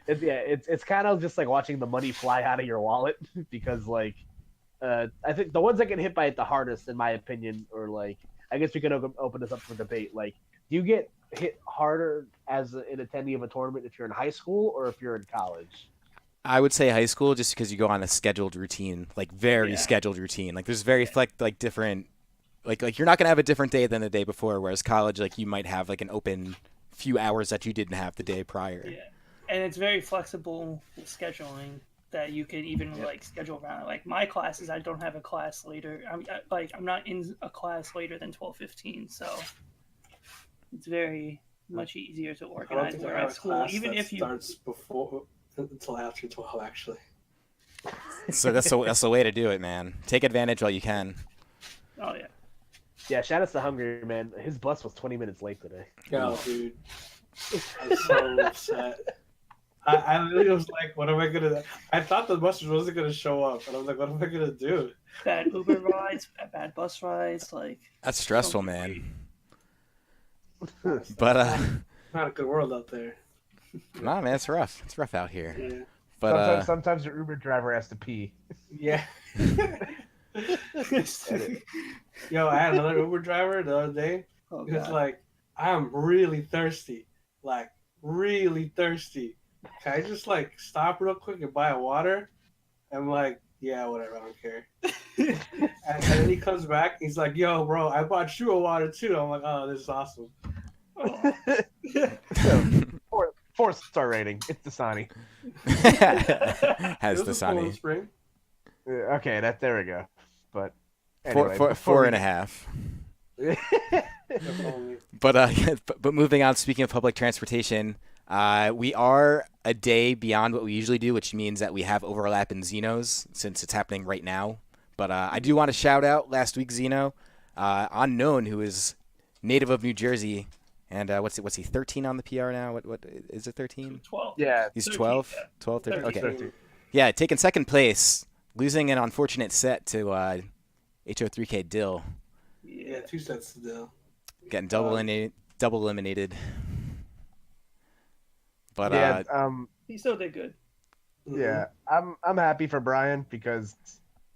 [SPEAKER 2] It's kind of just like watching the money fly out of your wallet because like I think the ones that get hit by it the hardest, in my opinion, or like I guess we could open this up for debate. Like, do you get hit harder as an attendee of a tournament if you're in high school or if you're in college?
[SPEAKER 1] I would say high school just because you go on a scheduled routine, like very
[SPEAKER 3] Yeah.
[SPEAKER 1] scheduled routine. Like there's very like different, like you're not gonna have a different day than the day before. Whereas college, like you might have like an open few hours that you didn't have the day prior.
[SPEAKER 3] Yeah, and it's very flexible with scheduling that you could even like schedule around. Like my classes, I don't have a class later. I'm not in a class later than 12:15, so it's very much easier to
[SPEAKER 4] I don't
[SPEAKER 3] organize.
[SPEAKER 4] think I
[SPEAKER 3] Where
[SPEAKER 4] have
[SPEAKER 3] at
[SPEAKER 4] a
[SPEAKER 3] school,
[SPEAKER 4] class
[SPEAKER 3] even
[SPEAKER 4] that
[SPEAKER 3] if you
[SPEAKER 4] starts before until after 12 actually.
[SPEAKER 1] So that's the way to do it, man. Take advantage while you can.
[SPEAKER 3] oh yeah.
[SPEAKER 2] Yeah, shout out to Hungry Man. His bus was 20 minutes late today.
[SPEAKER 4] Yo, dude, I'm so upset. I literally was like, what am I gonna? I thought the bus wasn't gonna show up, and I was like, what am I gonna do?
[SPEAKER 3] Bad Uber rides, bad bus rides, like
[SPEAKER 1] That's stressful, man.
[SPEAKER 4] It's
[SPEAKER 1] But
[SPEAKER 4] not a good world out there.
[SPEAKER 1] nah, man, it's rough. It's rough out here.
[SPEAKER 4] Yeah.
[SPEAKER 1] But
[SPEAKER 2] sometimes your Uber driver has to pee.
[SPEAKER 4] Yeah. Yo, I had another Uber driver the other day.
[SPEAKER 3] oh
[SPEAKER 4] He was
[SPEAKER 3] god.
[SPEAKER 4] like, I'm really thirsty. Like, really thirsty. Can I just, like, stop real quick and buy a water? I'm like, yeah, whatever, I don't care. And then he comes back, he's like, yo, bro, I bought you a water, too. I'm like, oh, this is awesome.
[SPEAKER 3] Oh.
[SPEAKER 2] Four-star rating. It's Dasani.
[SPEAKER 1] has
[SPEAKER 4] It
[SPEAKER 1] the
[SPEAKER 4] was a Poland
[SPEAKER 1] sunny
[SPEAKER 4] Spring.
[SPEAKER 2] Okay, there we go. But
[SPEAKER 1] four,
[SPEAKER 2] anyway,
[SPEAKER 1] four,
[SPEAKER 2] before
[SPEAKER 1] four
[SPEAKER 2] we-
[SPEAKER 1] and a half.
[SPEAKER 4] If only.
[SPEAKER 1] But but moving on, speaking of public transportation, we are a day beyond what we usually do, which means that we have overlap in Xenos since it's happening right now. But I do want to shout out last week Zeno, Unknown, who is native of New Jersey. And what's he, 13 on the PR now? What is it, 13?
[SPEAKER 3] 12.
[SPEAKER 2] Yeah,
[SPEAKER 1] He's
[SPEAKER 3] 13,
[SPEAKER 1] 12?
[SPEAKER 3] yeah.
[SPEAKER 1] 12, 13?
[SPEAKER 3] 13.
[SPEAKER 1] Okay.
[SPEAKER 2] 13.
[SPEAKER 1] Yeah, taking second place, losing an unfortunate set to HO3K Dill.
[SPEAKER 4] Yeah, 2 sets to Dill.
[SPEAKER 1] Getting double eliminated. But
[SPEAKER 2] Yeah,
[SPEAKER 3] He still did good.
[SPEAKER 2] yeah, I'm happy for Brian because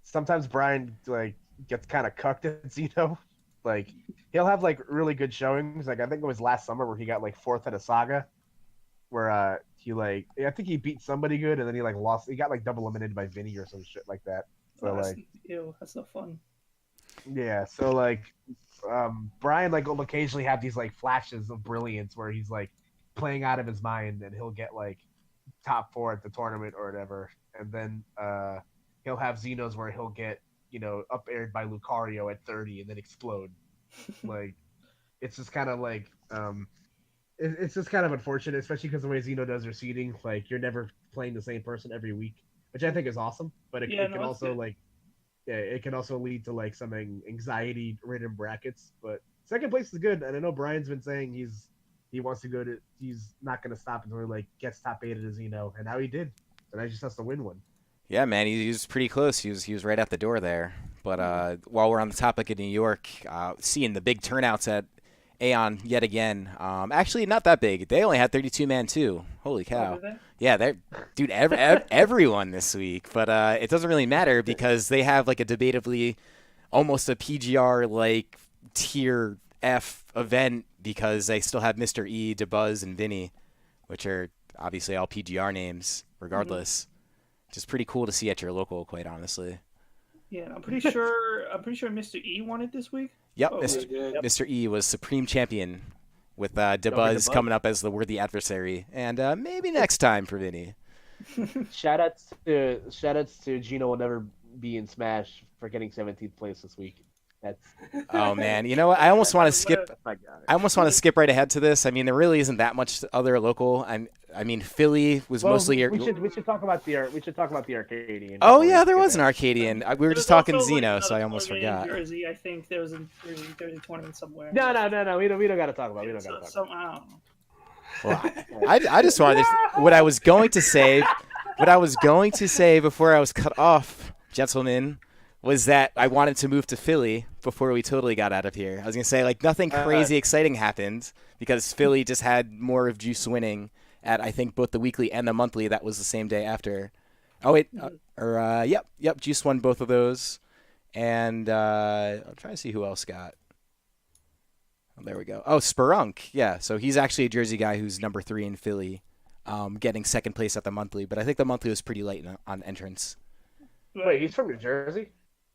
[SPEAKER 2] sometimes Brian like gets kind of cucked at Zeno. Like he'll have like really good showings. Like I think it was last summer where he got like 4th at a Saga, where he like I think he beat somebody good and then he like lost. He got like double eliminated by Vinny or some shit like that. So like,
[SPEAKER 3] Ew, that's no fun.
[SPEAKER 2] yeah, so like Brian like will occasionally have these like flashes of brilliance where he's like playing out of his mind and he'll get like top 4 at the tournament or whatever, and then he'll have Xenos where he'll get up aired by Lucario at 30 and then explode. Like it's just kind of like it's just kind of unfortunate, especially because the way Xeno does their seeding. Like you're never playing the same person every week, which I think is awesome, but it can also good. Like it can also lead to like some anxiety ridden brackets. But second place is good, and I know Brian's been saying he wants to go to. He's not going to stop until he like gets top 8 at his Xeno, and now he did. So now he just has to win one.
[SPEAKER 1] yeah, man, he was pretty close. He was right at the door there. But while we're on the topic of New York, seeing the big turnouts at Aeon yet again. Actually, not that big. They only had 32-man too. Holy cow! Yeah, dude, everyone this week. But it doesn't really matter because they have like a debatably almost a PGR like tier F event because they still have Mr. E, DeBuzz, and Vinny, which are obviously all PGR names regardless. Which is pretty cool to see at your local, quite honestly.
[SPEAKER 3] Yeah, I'm pretty sure Mr. E won it this week.
[SPEAKER 1] Yep,
[SPEAKER 3] Oh,
[SPEAKER 1] Mr. E was supreme champion with DeBuzz coming up as the worthy adversary, and maybe next time for Vinny.
[SPEAKER 2] Shoutouts to Gino will never be in Smash for getting 17th place this week. That's
[SPEAKER 1] oh man, you know what? I almost want to skip. I almost want to skip right ahead to this. I mean, there really isn't that much other local. I mean, Philly was mostly.
[SPEAKER 2] We should talk about the Arcadian.
[SPEAKER 1] Oh yeah, there was an Arcadian. We were just talking Xeno, so I almost forgot.
[SPEAKER 3] In Jersey, I think there was a Jersey tournament somewhere.
[SPEAKER 2] No. We don't got to talk about.
[SPEAKER 1] Well, I just wanted what I was going to say. What I was going to say before I was cut off, gentlemen, was that I wanted to move to Philly before we totally got out of here. I was going to say, like, nothing crazy exciting happened because Philly just had more of Juice winning at, I think, both the weekly and the monthly. That was the same day after. Oh, wait. Yep. Juice won both of those. And I'm trying to see who else got. Oh, there we go. Oh, Spurunk. Yeah, so he's actually a Jersey guy who's number 3 in Philly, getting second place at the monthly. But I think the monthly was pretty late on entrance.
[SPEAKER 2] Wait, he's from New Jersey?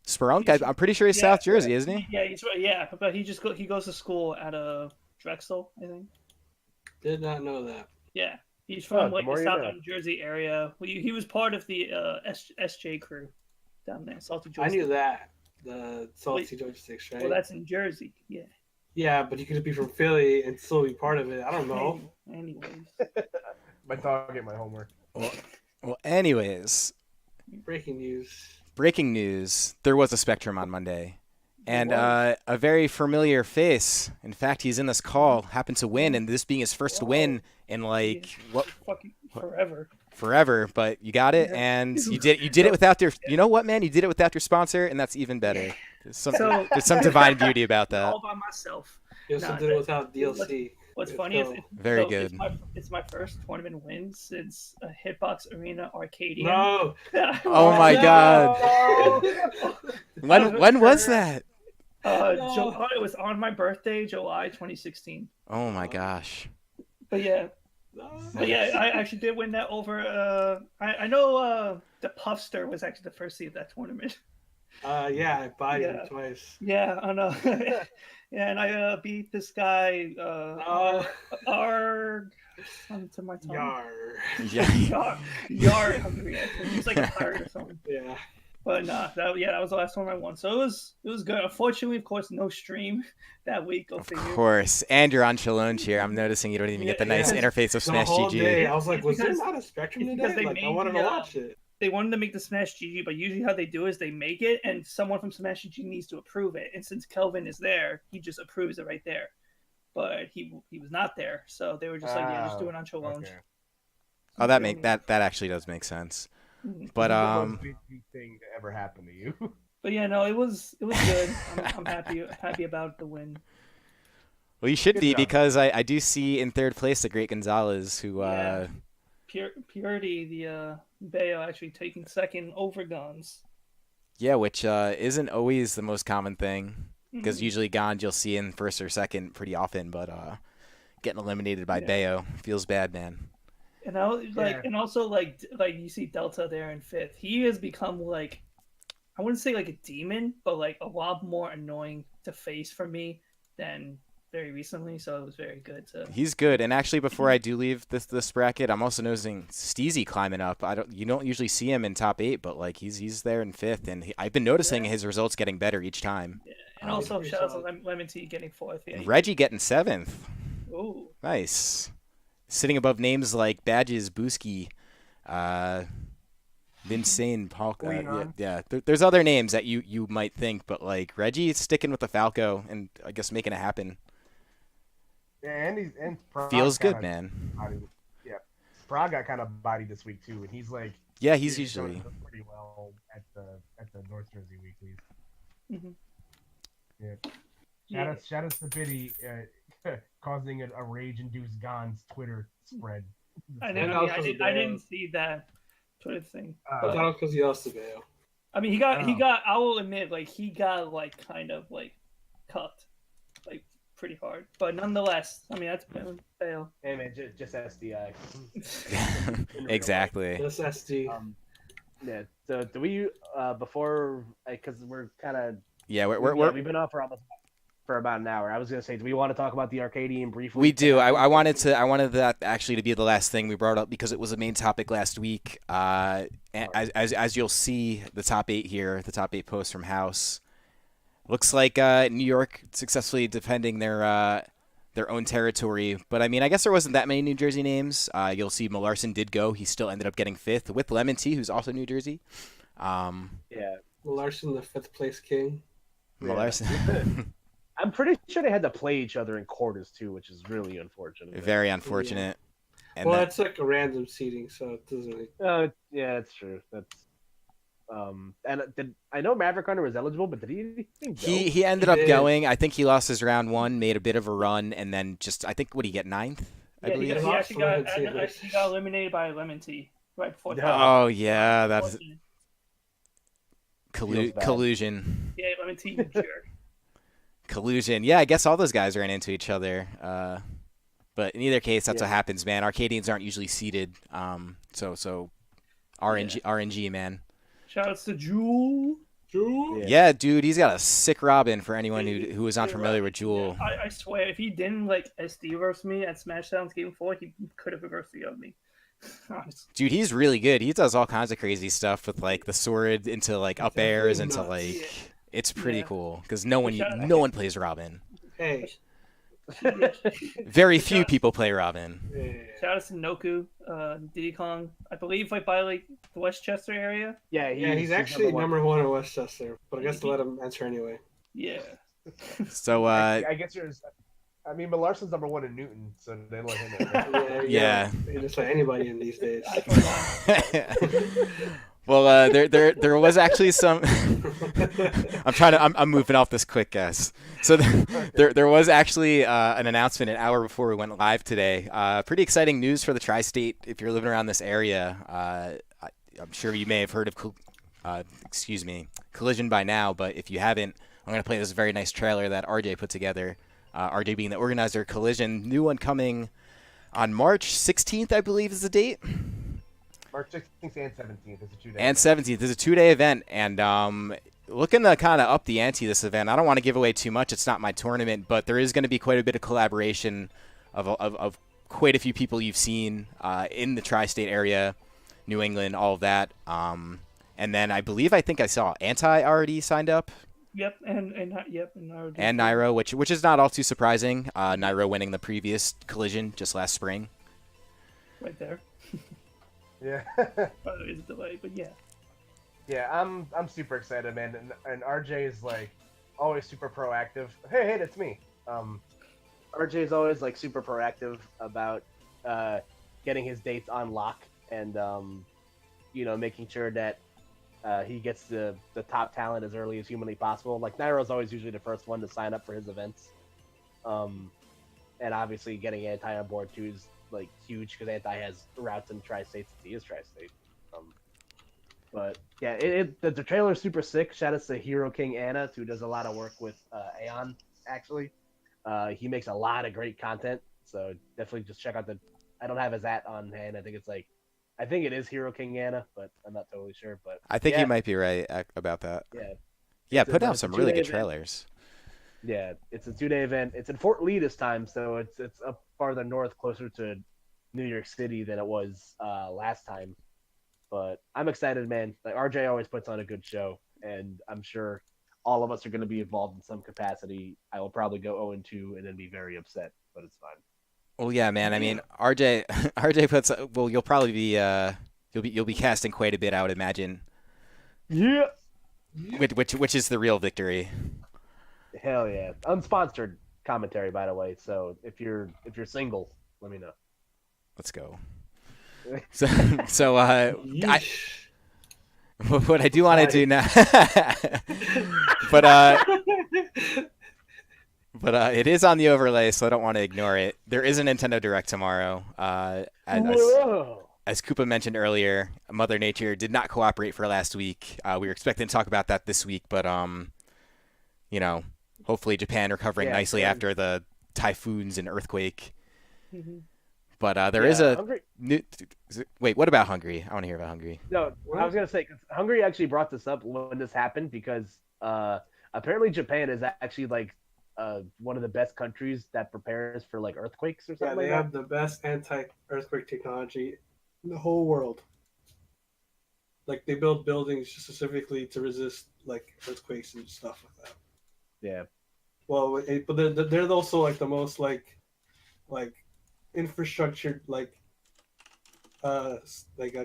[SPEAKER 1] Spurunk? I'm pretty sure he's South Jersey, isn't he?
[SPEAKER 3] Yeah, but he goes to school at Drexel, I think.
[SPEAKER 4] Did not know that.
[SPEAKER 3] Yeah, he's from the South New Jersey area. He was part of the SJ crew down there, Salty Joysticks.
[SPEAKER 4] I knew that, the Salty Joysticks, right?
[SPEAKER 3] Well, that's in Jersey, yeah.
[SPEAKER 4] Yeah, but you could be from Philly and still be part of it. I don't know.
[SPEAKER 3] Anyways.
[SPEAKER 2] My dog ate my homework.
[SPEAKER 1] Well, anyways.
[SPEAKER 4] Breaking news. There
[SPEAKER 1] was a Spectrum on Monday. And a very familiar face. In fact, he's in this call, happened to win, and this being his first win in forever, but you got it, and you did it without their. You know what, man? You did it without your sponsor, and that's even better. There's some divine beauty about that.
[SPEAKER 3] All by myself.
[SPEAKER 4] You also did it without DLC.
[SPEAKER 3] What's funny is
[SPEAKER 1] very good.
[SPEAKER 3] It's my first tournament win since a Hitbox Arena Arcadian.
[SPEAKER 4] No.
[SPEAKER 1] Oh my God. When was that?
[SPEAKER 3] It was on my birthday, July 2016.
[SPEAKER 1] Oh my gosh.
[SPEAKER 3] But yeah, I actually did win that over. I know the Puffster was actually the first seed of that tournament.
[SPEAKER 4] Yeah, I bought him twice.
[SPEAKER 3] Yeah, I know. Yeah, and I beat this guy. Arg. To my tongue. Yar. He's like a pirate or something.
[SPEAKER 4] Yeah.
[SPEAKER 3] But nah, that was the last one I won. So it was good. Unfortunately, of course, no stream that week.
[SPEAKER 1] Of course, and you're on Challenge here. I'm noticing you don't even get the nice interface of Smash
[SPEAKER 4] the whole
[SPEAKER 1] GG.
[SPEAKER 4] Day, I was like, was there not a Spectrum today? Like, I wanted to watch it.
[SPEAKER 3] they wanted to make the Smash GG, but usually how they do is they make it, and someone from Smash GG needs to approve it. And since Kelvin is there, he just approves it right there. But he was not there, so they were just like, yeah, just do it on challenge.
[SPEAKER 2] Okay.
[SPEAKER 1] Oh, that actually does make sense. But
[SPEAKER 2] The most big thing to ever happen to you.
[SPEAKER 3] But yeah, no, it was good. I'm happy about the win.
[SPEAKER 1] Well, you should
[SPEAKER 2] Good
[SPEAKER 1] be
[SPEAKER 2] job.
[SPEAKER 1] because I do see in third place the great Gonzalez, who
[SPEAKER 3] Purity, the Bayo actually taking second over Guns.
[SPEAKER 1] which isn't always the most common thing because usually Gons you'll see in first or second pretty often, but getting eliminated by Bayo feels bad, man.
[SPEAKER 3] And and also like you see Delta there in fifth. He has become like, I wouldn't say like a demon, but like a lot more annoying to face for me than very recently. So it was very good to.
[SPEAKER 1] He's good, and actually before I do leave this bracket, I'm also noticing Steezy climbing up. You don't usually see him in top 8, but like he's there in fifth, and I've been noticing his results getting better each time.
[SPEAKER 3] Yeah. And also shout out to Lemon Tea getting fourth. Yeah.
[SPEAKER 1] Reggie getting 7th.
[SPEAKER 3] Ooh.
[SPEAKER 1] Nice. Sitting above names like Badges, Booski, Vincent, Paul. There's other names that you might think, but like Reggie is sticking with the Falco and I guess making it happen.
[SPEAKER 2] Yeah, and
[SPEAKER 1] Feels good, man.
[SPEAKER 2] Yeah, Prague got kind of bodied this week too, and he's like.
[SPEAKER 1] Yeah, he's usually
[SPEAKER 2] doing pretty well at the North Jersey weeklies.
[SPEAKER 3] Mm-hmm.
[SPEAKER 2] Yeah. Shout out to Biddy causing a rage-induced Gons Twitter spread.
[SPEAKER 3] I didn't see that Twitter thing.
[SPEAKER 4] But that was because he lost to Bayo.
[SPEAKER 3] I mean, he got. I will admit, like he got like kind of like cuffed, like pretty hard. But nonetheless, I mean that's Bayo.
[SPEAKER 2] Hey man, just SDI.
[SPEAKER 1] exactly.
[SPEAKER 4] Just SD.
[SPEAKER 2] Yeah. So do we before because we're kind of we've been on for about an hour. I was gonna say, do we want to talk about the Arcadian briefly?
[SPEAKER 1] We do. I wanted that actually to be the last thing we brought up because it was the main topic last week. As you'll see, the top 8 here, the top 8 posts from House, looks like New York successfully defending their own territory. But I mean, I guess there wasn't that many New Jersey names. You'll see Malarson did go. He still ended up getting 5th with Lemon Tea, who's also New Jersey.
[SPEAKER 4] Malarson, the 5th place king.
[SPEAKER 1] Malarson.
[SPEAKER 2] I'm pretty sure they had to play each other in quarters too, which is really unfortunate.
[SPEAKER 1] Very unfortunate.
[SPEAKER 4] Yeah. And that's like a random seeding, so it doesn't really...
[SPEAKER 2] yeah, that's true. That's and I know Maverick Hunter was eligible, but did he?
[SPEAKER 1] He ended up going. I think he lost his round 1, made a bit of a run, and then just I think he get 9th. I believe
[SPEAKER 3] he actually got eliminated by Lemon Tea right before.
[SPEAKER 1] Oh yeah, that's collusion.
[SPEAKER 3] Yeah, Lemon Tea jerk.
[SPEAKER 1] Collusion. Yeah, I guess all those guys ran into each other. But in either case, that's what happens, man. Arcadians aren't usually seeded. So RNG, man.
[SPEAKER 3] Shoutouts to Jewel.
[SPEAKER 1] Yeah, dude, he's got a sick Robin for anyone who is unfamiliar with Jewel.
[SPEAKER 3] Yeah, I swear, if he didn't like SD verse me at Smash Downs Game 4, he could have reversed the of me.
[SPEAKER 1] Dude, he's really good. He does all kinds of crazy stuff with like the sword into like up airs into like it's pretty cool because no one plays Robin.
[SPEAKER 4] Hey.
[SPEAKER 1] Very few people play Robin.
[SPEAKER 3] Shout out to Noku, Diddy Kong. I believe like by like the Westchester area.
[SPEAKER 2] Yeah,
[SPEAKER 4] he's actually number 1 in Westchester, but I guess to let him enter anyway.
[SPEAKER 3] Yeah.
[SPEAKER 1] So
[SPEAKER 2] I guess there's. I mean, but Larson's number 1 in Newton, so they let him in.
[SPEAKER 1] Yeah.
[SPEAKER 4] They just let anybody in these days.
[SPEAKER 1] Well, there was actually some. I'm moving off this quick, guys. So there was actually an announcement an hour before we went live today. Pretty exciting news for the Tri-State. If you're living around this area, I'm sure you may have heard of Collision by now. But if you haven't, I'm going to play this very nice trailer that RJ put together. RJ being the organizer. Collision, new one coming on March 16th, I believe is the date.
[SPEAKER 2] March 16th and 17th is a 2-day.
[SPEAKER 1] And 17th is a 2-day event, and looking to kind of up the ante this event. I don't want to give away too much. It's not my tournament, but there is going to be quite a bit of collaboration of quite a few people you've seen in the tri-state area, New England, all of that. And then I think I saw Anti already signed up.
[SPEAKER 3] Yep, and
[SPEAKER 1] Nairo, which is not all too surprising. Nairo winning the previous Collision just last spring.
[SPEAKER 3] Right there.
[SPEAKER 2] Yeah.
[SPEAKER 3] Probably is a delay, but yeah.
[SPEAKER 2] Yeah, I'm super excited, man. And RJ is like always super proactive. Hey, that's me. RJ is always like super proactive about getting his dates on lock and making sure that he gets the top talent as early as humanly possible. Like Nairo's always usually the first one to sign up for his events. And obviously getting Anti on board too is like huge because Anti has routes in Tri-State since he is Tri-State. But yeah, the trailer is super sick. Shout out to Hero King Anna, who does a lot of work with Aeon. Actually, he makes a lot of great content. So definitely just check out I don't have his on hand. I think it is Hero King Anna, but I'm not totally sure. But
[SPEAKER 1] I think you might be right about that.
[SPEAKER 2] Yeah.
[SPEAKER 1] Yeah, put out some really good trailers.
[SPEAKER 2] Yeah, it's a 2-day event. It's in Fort Lee this time, so it's up farther north, closer to New York City than it was last time. But I'm excited, man. Like RJ always puts on a good show, and I'm sure all of us are going to be involved in some capacity. I will probably go 0-2 and then be very upset, but it's fine.
[SPEAKER 1] Well, yeah, man. I mean, RJ puts. Well, you'll probably be you'll be casting quite a bit, I would imagine.
[SPEAKER 2] Yeah.
[SPEAKER 1] Which is the real victory.
[SPEAKER 2] Hell yeah! Unsponsored commentary, by the way. So if you're single, let me know.
[SPEAKER 1] Let's go. So what I do want to do now, but it is on the overlay, so I don't want to ignore it. There is a Nintendo Direct tomorrow. As Koopa mentioned earlier, Mother Nature did not cooperate for last week. We were expecting to talk about that this week, but hopefully Japan recovering nicely after the typhoons and earthquake.
[SPEAKER 3] Mm-hmm.
[SPEAKER 1] But there is a new. Wait, what about Hungary? I want to hear about Hungary.
[SPEAKER 2] No, I was gonna say cause Hungary actually brought this up when this happened because apparently Japan is actually like one of the best countries that prepares for like earthquakes or something.
[SPEAKER 4] Yeah, they have the best anti-earthquake technology in the whole world. Like they build buildings specifically to resist like earthquakes and stuff like that.
[SPEAKER 2] Yeah.
[SPEAKER 4] Well, but they're also like the most like infrastructure like a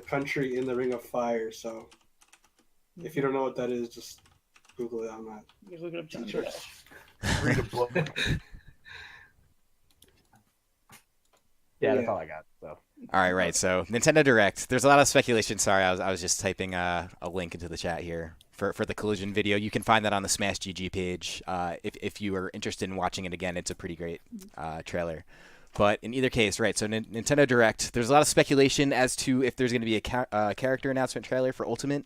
[SPEAKER 4] country in the Ring of Fire. So if you don't know what that is, just Google it on that.
[SPEAKER 3] You look it up, John.
[SPEAKER 2] Read a book. Yeah, that's all I got. So.
[SPEAKER 1] All right. So Nintendo Direct. There's a lot of speculation. Sorry, I was just typing a link into the chat here for the collision video. You can find that on the Smash GG page. If you are interested in watching it again, it's a pretty great trailer. But in either case, right, so Nintendo Direct, there's a lot of speculation as to if there's going to be a character announcement trailer for Ultimate.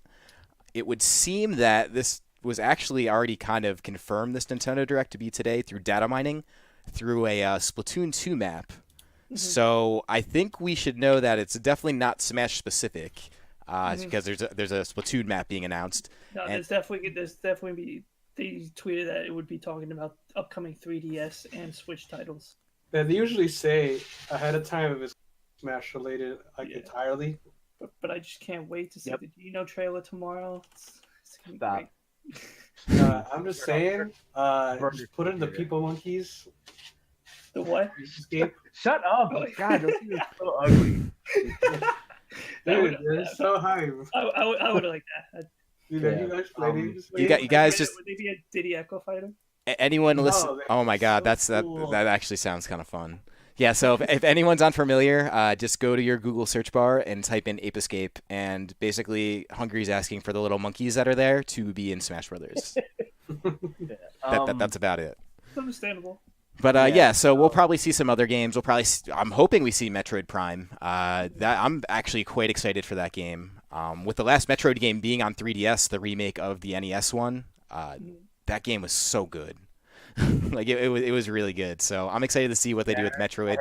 [SPEAKER 1] It would seem that this was actually already kind of confirmed, this Nintendo Direct, to be today through data mining, through a Splatoon 2 map. Mm-hmm. So I think we should know that it's definitely not Smash-specific, because there's a Splatoon map being announced.
[SPEAKER 3] No, there's definitely they tweeted that it would be talking about upcoming 3DS and Switch titles.
[SPEAKER 4] Yeah, they usually say ahead of time if it's Smash related, entirely.
[SPEAKER 3] But I just can't wait to see the Geno trailer tomorrow. It's gonna be
[SPEAKER 2] great.
[SPEAKER 4] I'm just saying, just put in the People Monkeys.
[SPEAKER 3] The what?
[SPEAKER 4] Escape.
[SPEAKER 2] Shut up! Oh, God, those things are so ugly.
[SPEAKER 4] Dude, they're so hype.
[SPEAKER 3] I would like that.
[SPEAKER 4] You guys play
[SPEAKER 1] you guys just.
[SPEAKER 3] Would they be a Diddy Echo fighter?
[SPEAKER 1] Anyone listen? Oh my God,
[SPEAKER 4] cool.
[SPEAKER 1] that actually sounds kind of fun. Yeah, so if anyone's unfamiliar, just go to your Google search bar and type in Ape Escape, and basically Hungary's asking for the little monkeys that are there to be in Smash Brothers. That's about it.
[SPEAKER 3] It's understandable.
[SPEAKER 1] But so we'll probably see some other games. I'm hoping we see Metroid Prime. I'm actually quite excited for that game. With the last Metroid game being on 3DS, the remake of the NES one, that game was so good. Like it was really good. So I'm excited to see what they do with Metroid.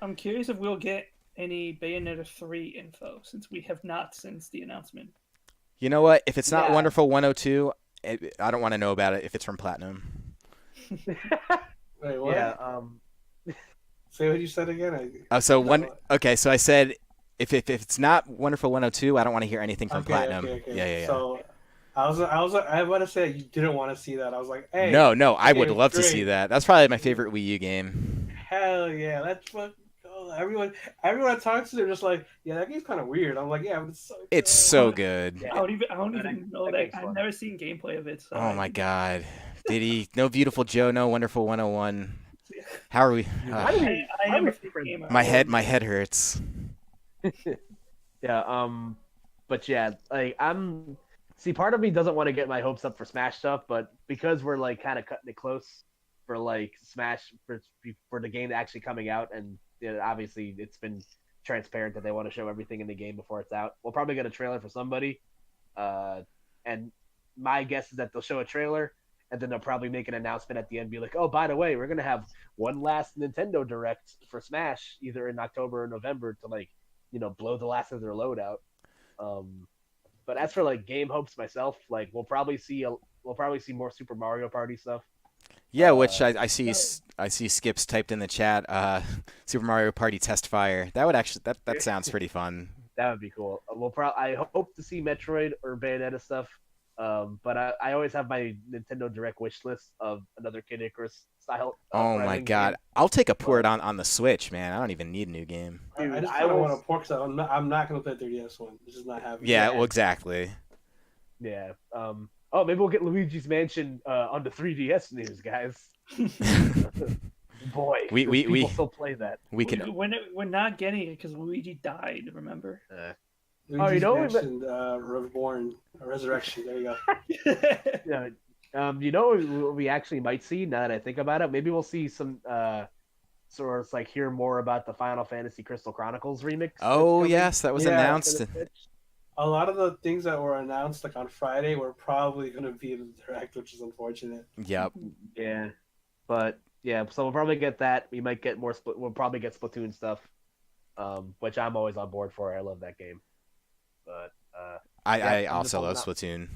[SPEAKER 3] I'm curious if we'll get any Bayonetta 3 info, since we have not since the announcement.
[SPEAKER 1] You know what? If it's not Wonderful 102, I don't want to know about it if it's from Platinum.
[SPEAKER 4] Wait, what?
[SPEAKER 2] Yeah.
[SPEAKER 4] Say what you said again.
[SPEAKER 1] Okay, so I said if it's not Wonderful 102, I don't want to hear anything from Platinum.
[SPEAKER 4] Okay.
[SPEAKER 1] Yeah.
[SPEAKER 4] So I want to say you didn't want to see that. I was like, hey.
[SPEAKER 1] No, I would love to see that. That's probably my favorite Wii U game.
[SPEAKER 4] Hell yeah, let's go. Everyone I talk to, they're just like, yeah, that game's kind of weird. I'm like, yeah, but it's so good.
[SPEAKER 1] It's so good.
[SPEAKER 2] Yeah.
[SPEAKER 3] I don't
[SPEAKER 2] That-
[SPEAKER 3] even know
[SPEAKER 2] that
[SPEAKER 3] that.
[SPEAKER 2] game's
[SPEAKER 3] I've
[SPEAKER 2] fun.
[SPEAKER 3] never seen gameplay of it. So
[SPEAKER 1] Oh my God. Did he? No Beautiful Joe, no Wonderful 101. How are we?
[SPEAKER 2] How do we-
[SPEAKER 3] I
[SPEAKER 2] how
[SPEAKER 3] am
[SPEAKER 2] do
[SPEAKER 3] a
[SPEAKER 2] we
[SPEAKER 3] fake
[SPEAKER 2] friends?
[SPEAKER 3] gamer.
[SPEAKER 1] my head hurts.
[SPEAKER 2] Yeah. But yeah, like see, part of me doesn't want to get my hopes up for Smash stuff, but because we're like kind of cutting it close for like Smash for the game actually coming out, and obviously it's been transparent that they want to show everything in the game before it's out. We'll probably get a trailer for somebody, and my guess is that they'll show a trailer, and then they'll probably make an announcement at the end, be like, "Oh, by the way, we're gonna have one last Nintendo Direct for Smash, either in October or November, to like, blow the last of their load out." But as for like game hopes myself, like we'll probably see more Super Mario Party stuff.
[SPEAKER 1] Yeah, which I see Skips typed in the chat. Super Mario Party Test Fire. That would actually that sounds pretty fun.
[SPEAKER 2] That would be cool. I hope to see Metroid or Bayonetta stuff. But I always have my Nintendo Direct wish list of another Kid Icarus style.
[SPEAKER 1] Oh my
[SPEAKER 2] driving
[SPEAKER 1] God,
[SPEAKER 2] game.
[SPEAKER 1] I'll take a port on the Switch, man. I don't even need a new game.
[SPEAKER 2] Dude,
[SPEAKER 4] I just
[SPEAKER 2] I
[SPEAKER 4] kind of
[SPEAKER 2] was-
[SPEAKER 4] want to pork that. I'm not gonna play 3DS one. It's just not happening.
[SPEAKER 1] Yeah, well, exactly.
[SPEAKER 2] Yeah. Oh, maybe we'll get Luigi's Mansion on the 3DS news, guys. Boy,
[SPEAKER 1] We-
[SPEAKER 2] people still play that.
[SPEAKER 1] We can.
[SPEAKER 3] We're not getting it because Luigi died. Remember?
[SPEAKER 4] Luigi's
[SPEAKER 2] we
[SPEAKER 4] Mansion, Reborn, Resurrection. There you go.
[SPEAKER 2] Yeah. What we actually might see now that I think about it? Maybe we'll see some sort of like hear more about the Final Fantasy Crystal Chronicles remix. that's
[SPEAKER 1] Oh
[SPEAKER 2] coming
[SPEAKER 1] yes, that was
[SPEAKER 4] Yeah,
[SPEAKER 1] announced.
[SPEAKER 2] to the Switch.
[SPEAKER 4] A lot of the things that were announced like on Friday were probably gonna be in the direct, which is unfortunate.
[SPEAKER 1] Yep.
[SPEAKER 2] Yeah, but yeah, so we'll probably get that. We might get more. We'll probably get Splatoon stuff, which I'm always on board for. I love that game. But
[SPEAKER 1] I
[SPEAKER 2] I'm
[SPEAKER 1] also love
[SPEAKER 2] just
[SPEAKER 1] Splatoon.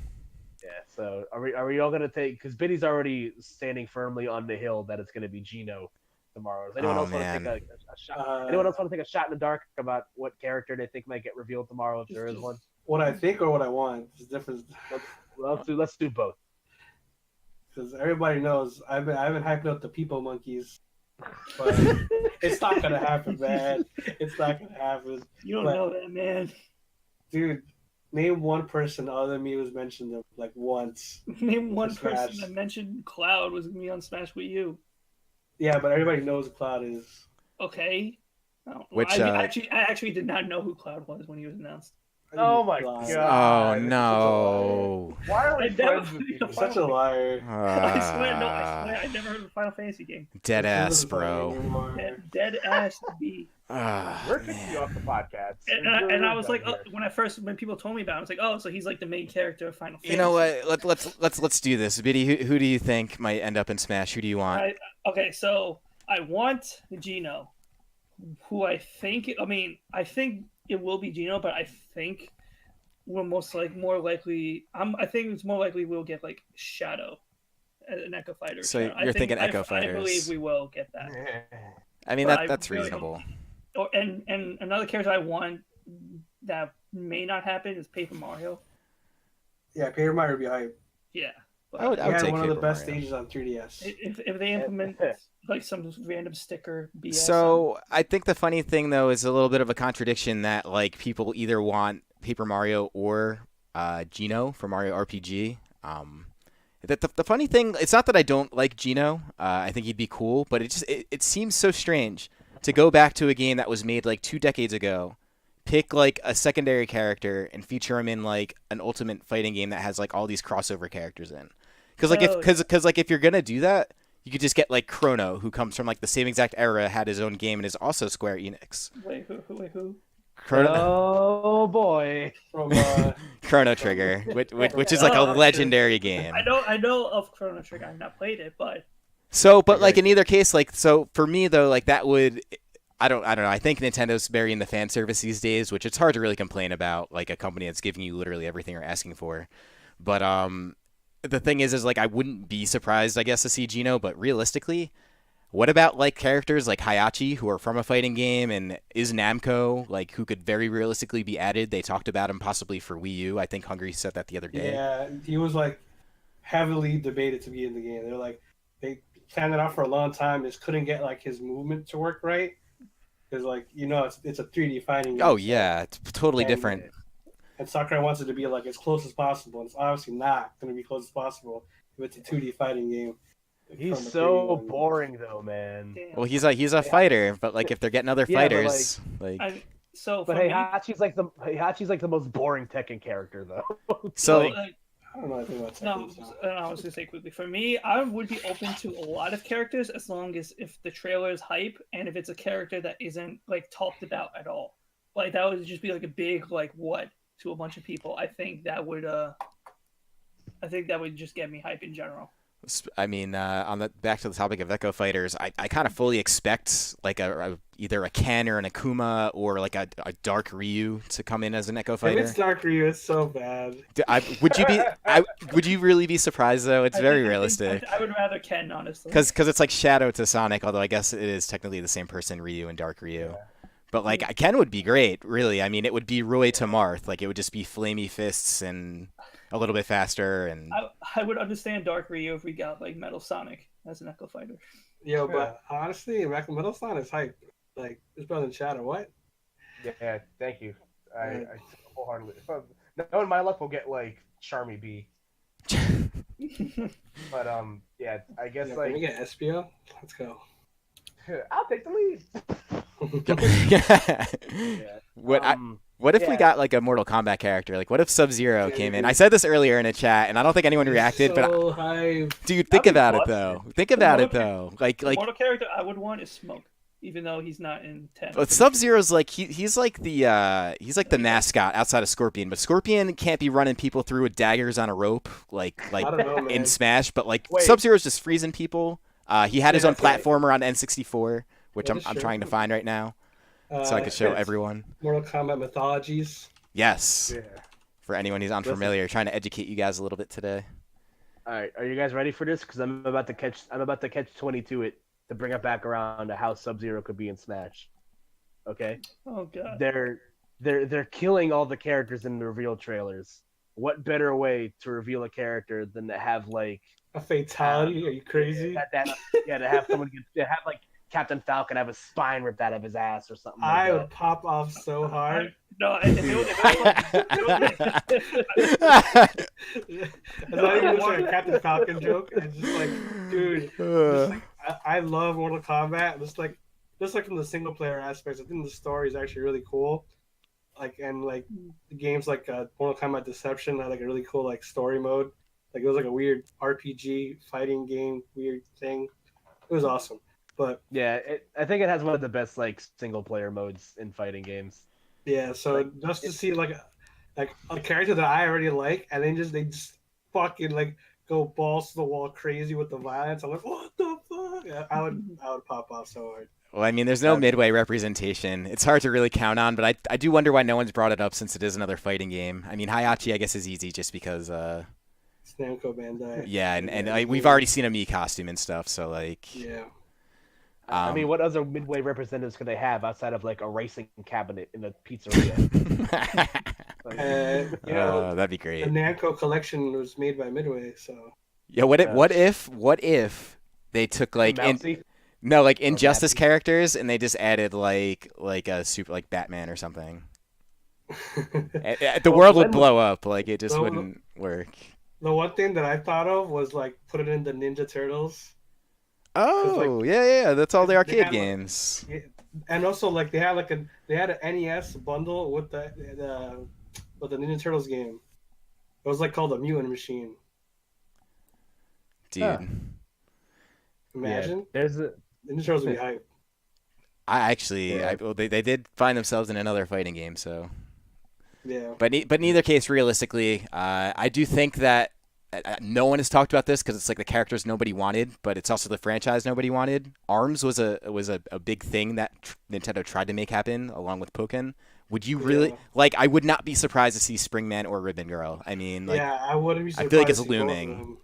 [SPEAKER 2] yeah, so are we all gonna take? Because Biddy's already standing firmly on the hill that it's gonna be Gino tomorrow. Does anyone
[SPEAKER 1] Oh,
[SPEAKER 2] else want to
[SPEAKER 1] man.
[SPEAKER 2] take a shot? Anyone else want to take a shot in the dark about what character they think might get revealed tomorrow if there is one?
[SPEAKER 4] What I think or what I want is different.
[SPEAKER 2] Let's do both.
[SPEAKER 4] Because everybody knows I've been hyping up the people monkeys, but it's not gonna happen, man. It's not gonna happen,
[SPEAKER 3] You don't
[SPEAKER 4] But-
[SPEAKER 3] know that, man.
[SPEAKER 4] dude. Name one person other than me who's mentioned them like once.
[SPEAKER 3] Name one
[SPEAKER 4] Smash.
[SPEAKER 3] person that mentioned Cloud was gonna be on Smash Wii U.
[SPEAKER 4] Yeah, but everybody knows who Cloud is.
[SPEAKER 3] Okay. Oh,
[SPEAKER 1] Which,
[SPEAKER 3] I actually did not know who Cloud was when he was announced.
[SPEAKER 2] Oh my
[SPEAKER 4] Cloud.
[SPEAKER 2] God.
[SPEAKER 1] Oh no.
[SPEAKER 2] Why are
[SPEAKER 3] I
[SPEAKER 2] we
[SPEAKER 3] never-
[SPEAKER 2] friends with you?
[SPEAKER 4] You're such a liar.
[SPEAKER 3] I swear, no, I
[SPEAKER 1] Ah,
[SPEAKER 3] swear, I never heard of a Final Fantasy game.
[SPEAKER 1] dead ass,
[SPEAKER 4] This isn't
[SPEAKER 1] bro.
[SPEAKER 4] anymore.
[SPEAKER 3] Dead ass B.
[SPEAKER 1] Ah,
[SPEAKER 2] We're kicking you
[SPEAKER 1] man.
[SPEAKER 2] off the podcast.
[SPEAKER 3] And I was like, when people told me about it, I was like, oh, so he's like the main character of Final Fantasy.
[SPEAKER 1] You know what? Let's do this, Biddy. Who do you think might end up in Smash? Who do you want?
[SPEAKER 3] Okay, so I want Gino, who I think it will be Gino, but I think we're more likely. I think it's more likely we'll get like Shadow, an Echo Fighter.
[SPEAKER 1] So
[SPEAKER 3] Shadow.
[SPEAKER 1] you're thinking Echo
[SPEAKER 3] I
[SPEAKER 1] Fighters.
[SPEAKER 3] believe we will get that.
[SPEAKER 1] I mean
[SPEAKER 3] but
[SPEAKER 1] that's
[SPEAKER 3] I really-
[SPEAKER 1] reasonable.
[SPEAKER 3] And another character I want that may not happen is Paper Mario.
[SPEAKER 4] Yeah, Paper Mario would be hype.
[SPEAKER 3] Yeah. But
[SPEAKER 1] I would
[SPEAKER 4] He had
[SPEAKER 1] take
[SPEAKER 4] one of the
[SPEAKER 1] Paper
[SPEAKER 4] best
[SPEAKER 1] Mario.
[SPEAKER 4] stages on 3DS.
[SPEAKER 3] if they implement like some random sticker BS.
[SPEAKER 1] So I think the funny thing though is a little bit of a contradiction that like people either want Paper Mario or Gino for Mario RPG. The funny thing, it's not that I don't like Gino. I think he'd be cool, but it seems so strange to go back to a game that was made like 2 decades ago, pick like a secondary character and feature him in like an Ultimate Fighting game that has like all these crossover characters in. Because if you're gonna do that, you could just get like Chrono, who comes from like the same exact era, had his own game, and is also Square Enix.
[SPEAKER 3] Wait, who?
[SPEAKER 1] Chrono,
[SPEAKER 2] Oh boy.
[SPEAKER 4] From
[SPEAKER 1] Chrono Trigger, which is like a legendary game.
[SPEAKER 3] I know of Chrono Trigger. I've not played it, but
[SPEAKER 1] So, but like in either case, like so for me though, like that would, I don't know. I think Nintendo's burying the fan service these days, which it's hard to really complain about, like a company that's giving you literally everything you're asking for. But the thing is like I wouldn't be surprised, I guess, to see Gino. But realistically, what about like characters like Hayachi, who are from a fighting game, and is Namco, like who could very realistically be added? They talked about him possibly for Wii U. I think Hungry said that the other day.
[SPEAKER 4] Yeah, he was like heavily debated to be in the game. They're like they planned it out for a long time, just couldn't get like his movement to work right. because like it's a 3D fighting game.
[SPEAKER 1] Oh yeah, it's totally different.
[SPEAKER 4] And Sakurai wants it to be like as close as possible. And it's obviously not going to be close as possible if it's a 2D fighting game.
[SPEAKER 2] He's so boring though, man.
[SPEAKER 3] Damn.
[SPEAKER 1] Well, he's a fighter, but like if they're getting other fighters, but
[SPEAKER 2] Heihachi's like the most boring Tekken character though.
[SPEAKER 1] So
[SPEAKER 4] I don't know anything about Tekken.
[SPEAKER 3] I was gonna say quickly. For me, I would be open to a lot of characters as long as if the trailer is hype and if it's a character that isn't like talked about at all. Like that would just be like a big like what to a bunch of people. I think that would just get me hype in general.
[SPEAKER 1] I mean, back to the topic of Echo Fighters, I kind of fully expect like either a Ken or an Akuma or like a Dark Ryu to come in as an Echo Fighter.
[SPEAKER 4] If it's Dark Ryu, it's so bad.
[SPEAKER 1] Would you really be surprised though? It's very realistic.
[SPEAKER 3] I would rather Ken, honestly.
[SPEAKER 1] Because it's like Shadow to Sonic, although I guess it is technically the same person, Ryu and Dark Ryu. Yeah. But like Ken would be great, really. I mean, it would be Roy to Marth. Like it would just be flamey fists and a little bit faster. And
[SPEAKER 3] I would understand Dark Ryu if we got like Metal Sonic as an Echo Fighter.
[SPEAKER 4] Yo, but honestly, Metal Sonic's hype. Like it's better than Shadow. What?
[SPEAKER 2] Yeah, thank you. I wholeheartedly. Knowing my luck, will get like Charmy B. But yeah, I guess like.
[SPEAKER 4] Can we get SPO? Let's go.
[SPEAKER 2] I'll take the lead.
[SPEAKER 1] What if we got like a Mortal Kombat character? Like, what if Sub-Zero came in? I said this earlier in a chat, and I don't think anyone reacted. Dude, think about it though. Like
[SPEAKER 3] Mortal character I would want is Smoke, even though he's not in 10.
[SPEAKER 1] But Sub-Zero's like he's like the mascot outside of Scorpion, but Scorpion can't be running people through with daggers on a rope like in Smash. But like Sub-Zero's just freezing people. He had his own platformer on N64, which I'm trying to find right now, so I could show everyone.
[SPEAKER 4] Mortal Kombat Mythologies.
[SPEAKER 1] Yes. Yeah. For anyone who's unfamiliar, trying to educate you guys a little bit today.
[SPEAKER 2] All right, are you guys ready for this? Because I'm about to catch 22 it to bring it back around to how Sub-Zero could be in Smash. Okay.
[SPEAKER 3] Oh god.
[SPEAKER 2] They're killing all the characters in the reveal trailers. What better way to reveal a character than to have like
[SPEAKER 4] a fatality? Are you crazy?
[SPEAKER 2] To have someone have like Captain Falcon have his spine ripped out of his ass or something.
[SPEAKER 4] I would pop off so hard.
[SPEAKER 3] It's
[SPEAKER 4] not even a Captain Falcon joke. It's just like, dude, I love Mortal Kombat. Just like from the single player aspects, I think the story is actually really cool. Like the games like Mortal Kombat Deception had like a really cool like story mode. Like it was like a weird RPG fighting game, weird thing. It was awesome. But
[SPEAKER 2] yeah, I think it has one of the best like single player modes in fighting games.
[SPEAKER 4] Yeah, so just to see like a character that I already like, and then they just fucking like go balls to the wall crazy with the violence. I'm like, what the fuck? Yeah, I would pop off so hard.
[SPEAKER 1] Well, I mean, there's no midway representation. It's hard to really count on, but I do wonder why no one's brought it up since it is another fighting game. I mean, Heihachi, I guess, is easy just because.
[SPEAKER 4] It's Namco Bandai.
[SPEAKER 1] Yeah, and we've already seen a Mii costume and stuff, so like.
[SPEAKER 4] Yeah.
[SPEAKER 2] I mean, what other midway representatives could they have outside of like a racing cabinet in a pizzeria?
[SPEAKER 1] That'd be great.
[SPEAKER 4] The Namco collection was made by Midway, so.
[SPEAKER 1] Yeah, what if they took like Injustice characters and they just added like a super like Batman or something? The world would blow up. Like it just wouldn't work.
[SPEAKER 4] The one thing that I thought of was like put it in the Ninja Turtles.
[SPEAKER 1] Oh, yeah, that's all the arcade games.
[SPEAKER 4] And also, like they had an NES bundle with the Ninja Turtles game. It was like called a Mutant Machine.
[SPEAKER 1] Dude,
[SPEAKER 4] imagine
[SPEAKER 2] there's a
[SPEAKER 4] Ninja Turtles would be hype.
[SPEAKER 1] They did find themselves in another fighting game, so.
[SPEAKER 4] Yeah.
[SPEAKER 1] But in either case, realistically, I do think that. No one has talked about this because it's like the characters nobody wanted, but it's also the franchise nobody wanted. ARMS was a big thing that Nintendo tried to make happen along with Pokken. Would you really like? I would not be surprised to see Springman or Ribbon Girl. I mean, like,
[SPEAKER 4] yeah, I wouldn't be surprised.
[SPEAKER 1] I feel like it's looming.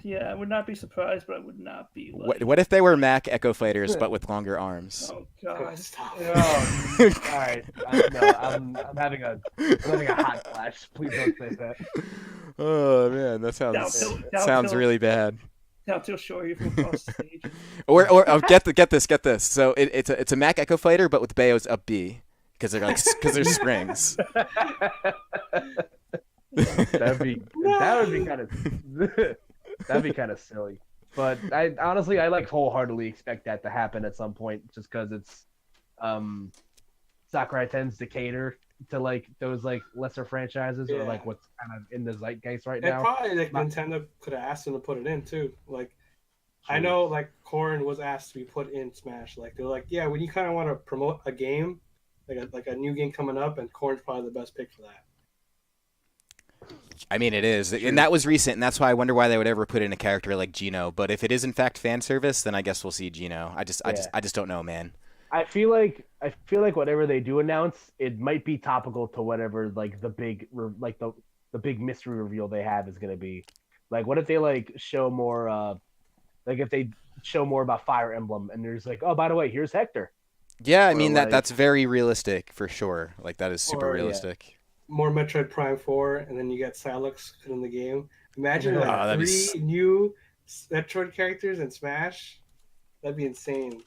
[SPEAKER 3] Yeah, I would not be surprised, but I would not be. Like...
[SPEAKER 1] What if they were Mac Echo Fighters but with longer arms?
[SPEAKER 3] Oh god!
[SPEAKER 2] Stop. All right, I'm having a hot flash. Please don't say that.
[SPEAKER 1] Oh man, that sounds really bad.
[SPEAKER 3] Now to show you from across the stage.
[SPEAKER 1] Or get this. So it's a Mac Echo Fighter, but with Bayo's up B because they're there's springs.
[SPEAKER 2] That'd be kind of silly. But I honestly like wholeheartedly expect that to happen at some point, just because it's Sakurai tends to cater to like those like lesser franchises or like what's kind of in the zeitgeist right now.
[SPEAKER 4] Probably like Nintendo could have asked them to put it in too. Like I know like Corrin was asked to be put in Smash. Like they're like, yeah, when you kind of want to promote a game, like a new game coming up, and Corrin's probably the best pick for that.
[SPEAKER 1] I mean, it is, and that was recent, and that's why I wonder why they would ever put in a character like Gino. But if it is in fact fan service, then I guess we'll see Gino. I just don't know, man.
[SPEAKER 2] I feel like whatever they do announce, it might be topical to whatever like the big mystery reveal they have is going to be. Like, what if they like show more? Like, if they show more about Fire Emblem, and there's like, oh, by the way, here's Hector.
[SPEAKER 1] Yeah, I mean that's very realistic for sure. Like that is super realistic.
[SPEAKER 2] Yeah.
[SPEAKER 4] More Metroid Prime 4, and then you get Silex in the game. Imagine three new Metroid characters in Smash. That'd be insane.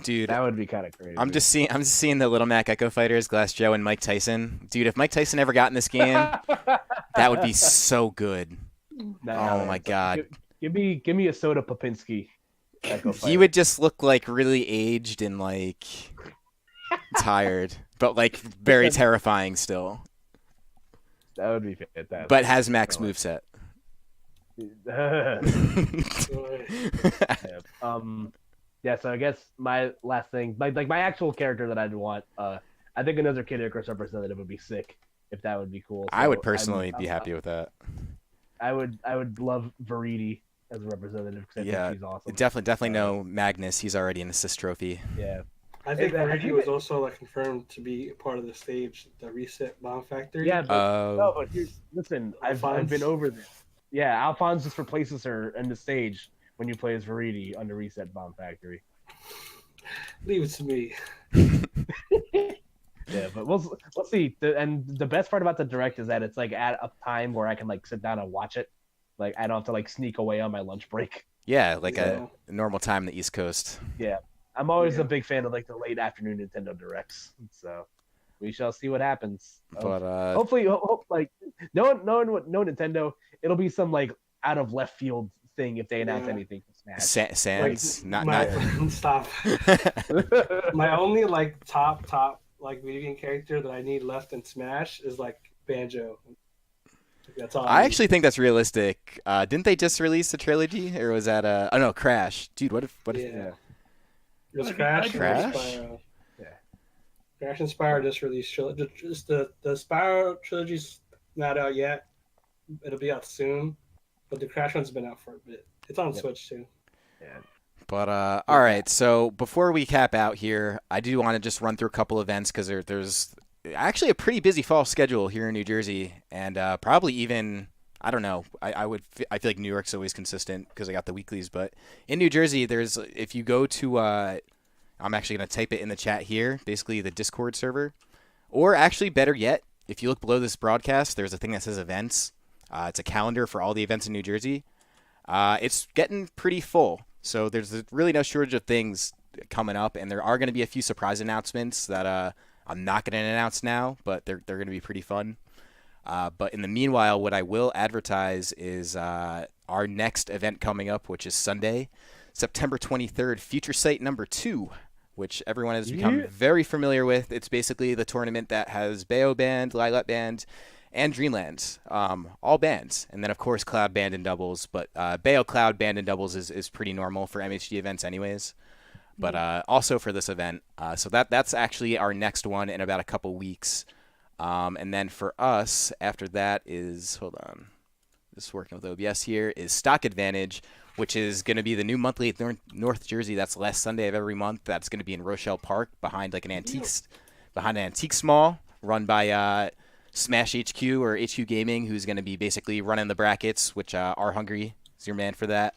[SPEAKER 1] Dude,
[SPEAKER 2] that would be kind of crazy.
[SPEAKER 1] I'm just seeing the Little Mac Echo Fighters, Glass Joe and Mike Tyson. Dude, if Mike Tyson ever got in this game, that would be so good. Oh my god.
[SPEAKER 2] Give me a Soda Popinski Echo Fighter.
[SPEAKER 1] He would just look like really aged and like tired, but like very terrifying still.
[SPEAKER 2] That would be fantastic.
[SPEAKER 1] But has Max moveset.
[SPEAKER 2] Yeah, so I guess my last thing, like my actual character that I'd want, I think another Kid Icarus representative would be sick, if that would be cool. So
[SPEAKER 1] I would personally be happy with that.
[SPEAKER 2] I would love Veridi as a representative because I think she's awesome.
[SPEAKER 1] Definitely no Magnus. He's already an assist trophy.
[SPEAKER 2] Yeah.
[SPEAKER 4] I think Veridi was also like confirmed to be a part of the stage, the Reset Bomb Factory.
[SPEAKER 2] Yeah, but listen, I've been over this. Yeah, Alphonse just replaces her in the stage when you play as Veridi under Reset Bomb Factory.
[SPEAKER 4] Leave it to me.
[SPEAKER 2] Yeah, but we'll see. And the best part about the direct is that it's like at a time where I can like sit down and watch it. Like I don't have to like sneak away on my lunch break.
[SPEAKER 1] Yeah, like a normal time on the East Coast.
[SPEAKER 2] Yeah, I'm always a big fan of like the late afternoon Nintendo directs. So we shall see what happens.
[SPEAKER 1] But
[SPEAKER 2] hopefully, like no Nintendo, it'll be some like out of left field thing if they announce anything for Smash.
[SPEAKER 1] Sans,
[SPEAKER 4] stop. My only like top like video game character that I need left in Smash is like Banjo. That's all.
[SPEAKER 1] I actually think that's realistic. Didn't they just release a trilogy, or was that oh no, Crash? Dude, what if?
[SPEAKER 4] It was Crash.
[SPEAKER 1] Crash.
[SPEAKER 4] Crash and Spyro just released trilogy. Just the Spyro trilogy's not out yet. It'll be out soon, but the Crash one's been out for a bit. It's on Switch too.
[SPEAKER 2] Yeah.
[SPEAKER 1] But all right. So before we cap out here, I do want to just run through a couple events because there's actually a pretty busy fall schedule here in New Jersey, and probably even I don't know. I feel like New York's always consistent because I got the weeklies, but in New Jersey, there's if you go to I'm actually gonna type it in the chat here, basically the Discord server, or actually better yet, if you look below this broadcast, there's a thing that says events. It's a calendar for all the events in New Jersey. It's getting pretty full, so there's really no shortage of things coming up, and there are going to be a few surprise announcements that I'm not going to announce now, but they're going to be pretty fun. But in the meanwhile, what I will advertise is our next event coming up, which is Sunday, September 23rd, Future Sight number 2, which everyone has become very familiar with. It's basically the tournament that has Bayo Band, Lilat Band, and Dreamland, all bands. And then, of course, Cloud Band and doubles. But Bayo Cloud Band and doubles is pretty normal for MHD events anyways. But also for this event. So that's actually our next one in about a couple weeks. And then for us, after that is, hold on, just working with OBS here, is Stock Advantage, which is going to be the new monthly at North Jersey. That's the last Sunday of every month. That's going to be in Rochelle Park behind like an antique mall run by Smash HQ or HQ Gaming, who's going to be basically running the brackets, which are Hungry is your man for that.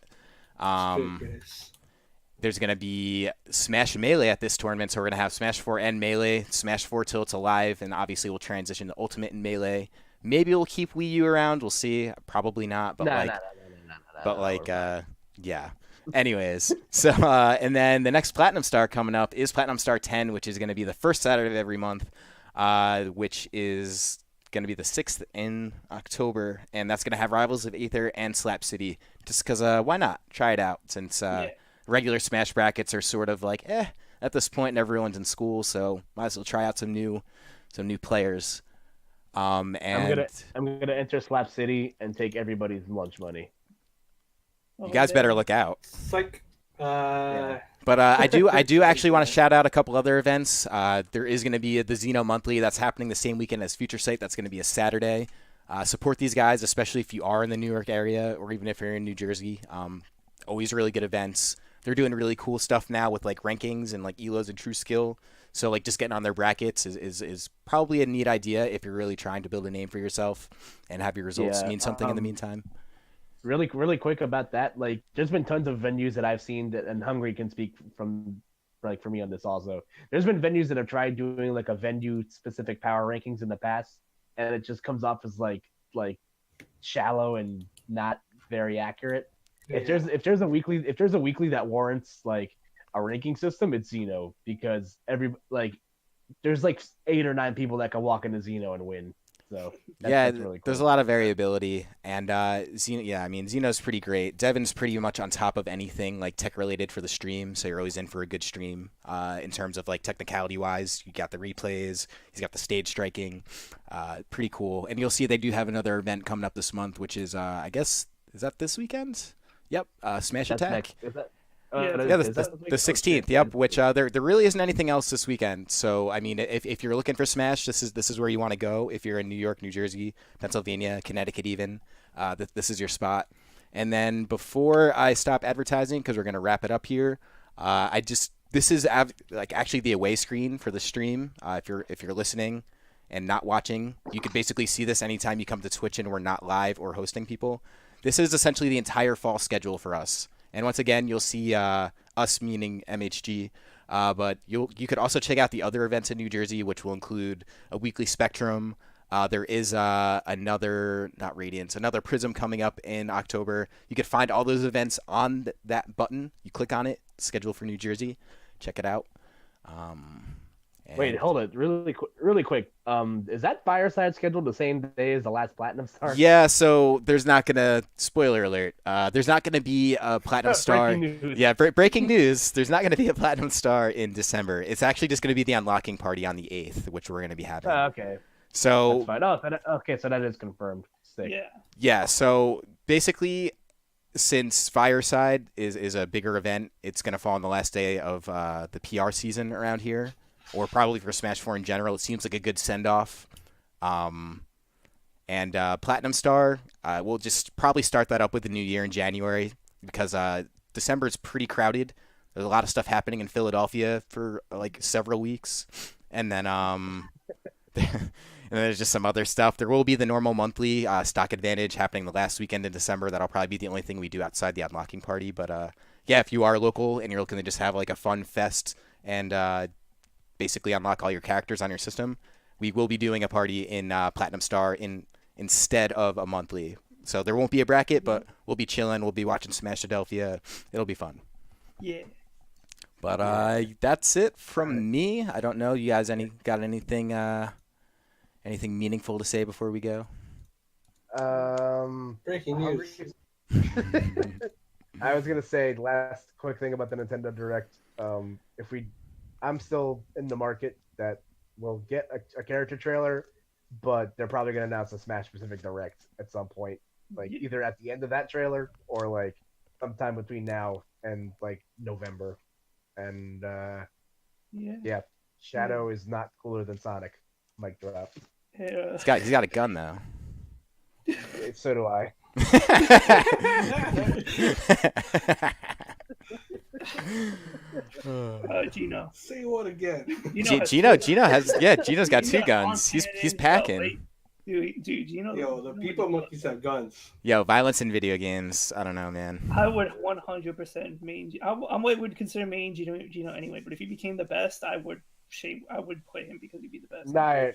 [SPEAKER 1] There's going to be Smash Melee at this tournament, so we're going to have Smash 4 and Melee, Smash 4 till it's alive, and obviously we'll transition to Ultimate and Melee. Maybe we'll keep Wii U around. We'll see. Probably not, but Yeah. Anyways, so and then the next Platinum Star coming up is Platinum Star 10, which is going to be the first Saturday of every month, which is going to be the 6th in October, and that's going to have Rivals of Aether and Slap City. Just because, why not? Try it out, since regular Smash brackets are sort of like, at this point, and everyone's in school, so might as well try out some new players. And
[SPEAKER 2] I'm gonna enter Slap City and take everybody's lunch money.
[SPEAKER 1] You guys better look out.
[SPEAKER 4] It's like,
[SPEAKER 1] But I do actually want to shout out a couple other events. There is going to be the Xeno Monthly that's happening the same weekend as Future Sight. That's going to be a Saturday. Support these guys, especially if you are in the New York area or even if you're in New Jersey. Always really good events. They're doing really cool stuff now with like rankings and like elos and true skill. So like just getting on their brackets is probably a neat idea if you're really trying to build a name for yourself and have your results mean something in the meantime.
[SPEAKER 2] Really quick about that. Like, there's been tons of venues that I've seen that, and Hungry can speak from, like, for me on this also. There's been venues that have tried doing like a venue-specific power rankings in the past, and it just comes off as like shallow and not very accurate.
[SPEAKER 4] Yeah.
[SPEAKER 2] If there's a weekly that warrants like a ranking system, it's Xeno, because there's like 8 or 9 people that can walk into Xeno and win. So that's really cool.
[SPEAKER 1] There's a lot of variability, and Xeno's pretty great. Devin's pretty much on top of anything like tech related for the stream, so you're always in for a good stream. In terms of like technicality wise, you got the replays, he's got the stage striking, pretty cool. And you'll see they do have another event coming up this month, which is I guess is that this weekend? Yep, Smash Attack. The 16th. Yep. Which there really isn't anything else this weekend. So I mean, if you're looking for Smash, this is where you want to go. If you're in New York, New Jersey, Pennsylvania, Connecticut, even, this is your spot. And then before I stop advertising, because we're gonna wrap it up here, this is like actually the away screen for the stream. If you're listening and not watching, you could basically see this anytime you come to Twitch and we're not live or hosting people. This is essentially the entire fall schedule for us. And once again, you'll see us, meaning MHG, but you could also check out the other events in New Jersey, which will include a weekly Spectrum. There is another Prism coming up in October. You could find all those events on that button. You click on it, schedule for New Jersey. Check it out.
[SPEAKER 2] Wait, hold it, really quick. Is that Fireside scheduled the same day as the last Platinum Star?
[SPEAKER 1] Yeah, so there's not gonna, spoiler alert, there's not gonna be a Platinum Star.
[SPEAKER 2] Breaking news.
[SPEAKER 1] Yeah, breaking news. There's not gonna be a Platinum Star in December. It's actually just gonna be the unlocking party on the 8th, which we're gonna be having.
[SPEAKER 2] Okay.
[SPEAKER 1] So.
[SPEAKER 2] That's fine. Oh, okay, so that is confirmed. Sick.
[SPEAKER 3] Yeah.
[SPEAKER 1] Yeah. So basically, since Fireside is a bigger event, it's gonna fall on the last day of the PR season around here. Or probably for Smash 4 in general. It seems like a good send-off. And Platinum Star, we'll just probably start that up with the new year in January, because December is pretty crowded. There's a lot of stuff happening in Philadelphia for like several weeks. And then and there's just some other stuff. There will be the normal monthly Stock Advantage happening the last weekend in December. That'll probably be the only thing we do outside the unlocking party. But yeah, if you are local and you're looking to just have like a fun fest and basically unlock all your characters on your system, we will be doing a party in Platinum Star instead of a monthly. So there won't be a bracket, but we'll be chilling. We'll be watching Smash Philadelphia. It'll be fun.
[SPEAKER 3] Yeah.
[SPEAKER 1] But that's it from me. I don't know. You guys got anything meaningful to say before we go?
[SPEAKER 4] Breaking news.
[SPEAKER 2] I was gonna say last quick thing about the Nintendo Direct. I'm still in the market that we'll get a character trailer, but they're probably going to announce a Smash-specific Direct at some point, like either at the end of that trailer or like sometime between now and like November. And yeah, Shadow is not cooler than Sonic. Mic drop.
[SPEAKER 3] Yeah.
[SPEAKER 1] He's got a gun though.
[SPEAKER 2] So do I.
[SPEAKER 3] Gino.
[SPEAKER 4] Say what again?
[SPEAKER 1] Gino's got 2 guns. He's packing.
[SPEAKER 3] Dude, Gino.
[SPEAKER 4] Yo, the people monkeys have guns.
[SPEAKER 1] Yo, violence in video games. I don't know, man.
[SPEAKER 3] I would 100% main. I would consider main Gino anyway. But if he became the best, I would play him because he'd be the best.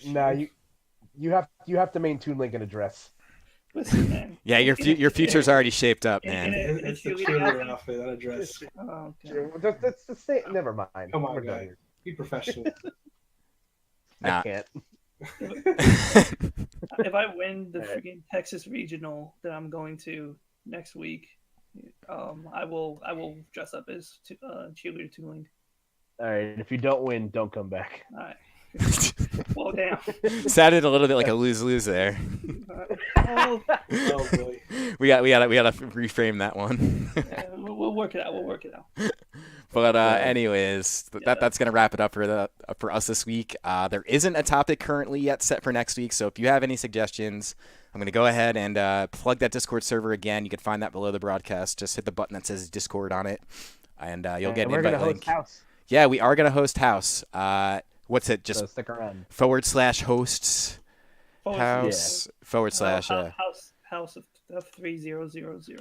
[SPEAKER 2] Nah. You have to main Toon Link in a dress.
[SPEAKER 3] Listen, man.
[SPEAKER 1] Yeah, your future's already shaped up, man.
[SPEAKER 4] It's the cheerleader outfit, that address.
[SPEAKER 3] Oh, okay.
[SPEAKER 2] That's the same. Never mind.
[SPEAKER 4] Come on,
[SPEAKER 2] We're done
[SPEAKER 4] guy.
[SPEAKER 2] here.
[SPEAKER 4] Be professional.
[SPEAKER 1] Nah.
[SPEAKER 2] I can't.
[SPEAKER 3] If I win the freaking Texas regional that I'm going to next week, I will dress up as cheerleader Tooling.
[SPEAKER 2] All right. If you don't win, don't come back.
[SPEAKER 3] All right. Well, damn.
[SPEAKER 1] Sounded a little bit like a lose-lose there.
[SPEAKER 3] Oh,
[SPEAKER 4] Oh boy.
[SPEAKER 1] We gotta reframe that one.
[SPEAKER 3] yeah, we'll work it out. We'll work it out.
[SPEAKER 1] But anyways, that's gonna wrap it up for us this week. There isn't a topic currently yet set for next week, so if you have any suggestions, I'm gonna go ahead and plug that Discord server again. You can find that below the broadcast. Just hit the button that says Discord on it, and you'll get an invite link.
[SPEAKER 2] House.
[SPEAKER 1] Yeah, we are gonna host House. What's it?
[SPEAKER 2] So
[SPEAKER 1] Just
[SPEAKER 2] stick around.
[SPEAKER 1] /hosts house
[SPEAKER 3] House of 3000.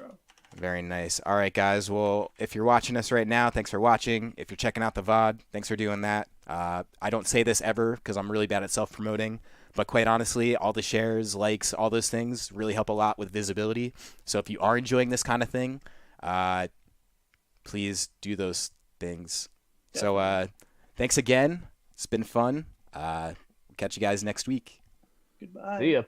[SPEAKER 1] Very nice. All right, guys. Well, if you're watching us right now, thanks for watching. If you're checking out the VOD, thanks for doing that. I don't say this ever because I'm really bad at self-promoting, but quite honestly, all the shares, likes, all those things really help a lot with visibility. So if you are enjoying this kind of thing, please do those things.
[SPEAKER 3] Definitely.
[SPEAKER 1] So thanks again. It's been fun. Catch you guys next week.
[SPEAKER 3] Goodbye.
[SPEAKER 2] See ya.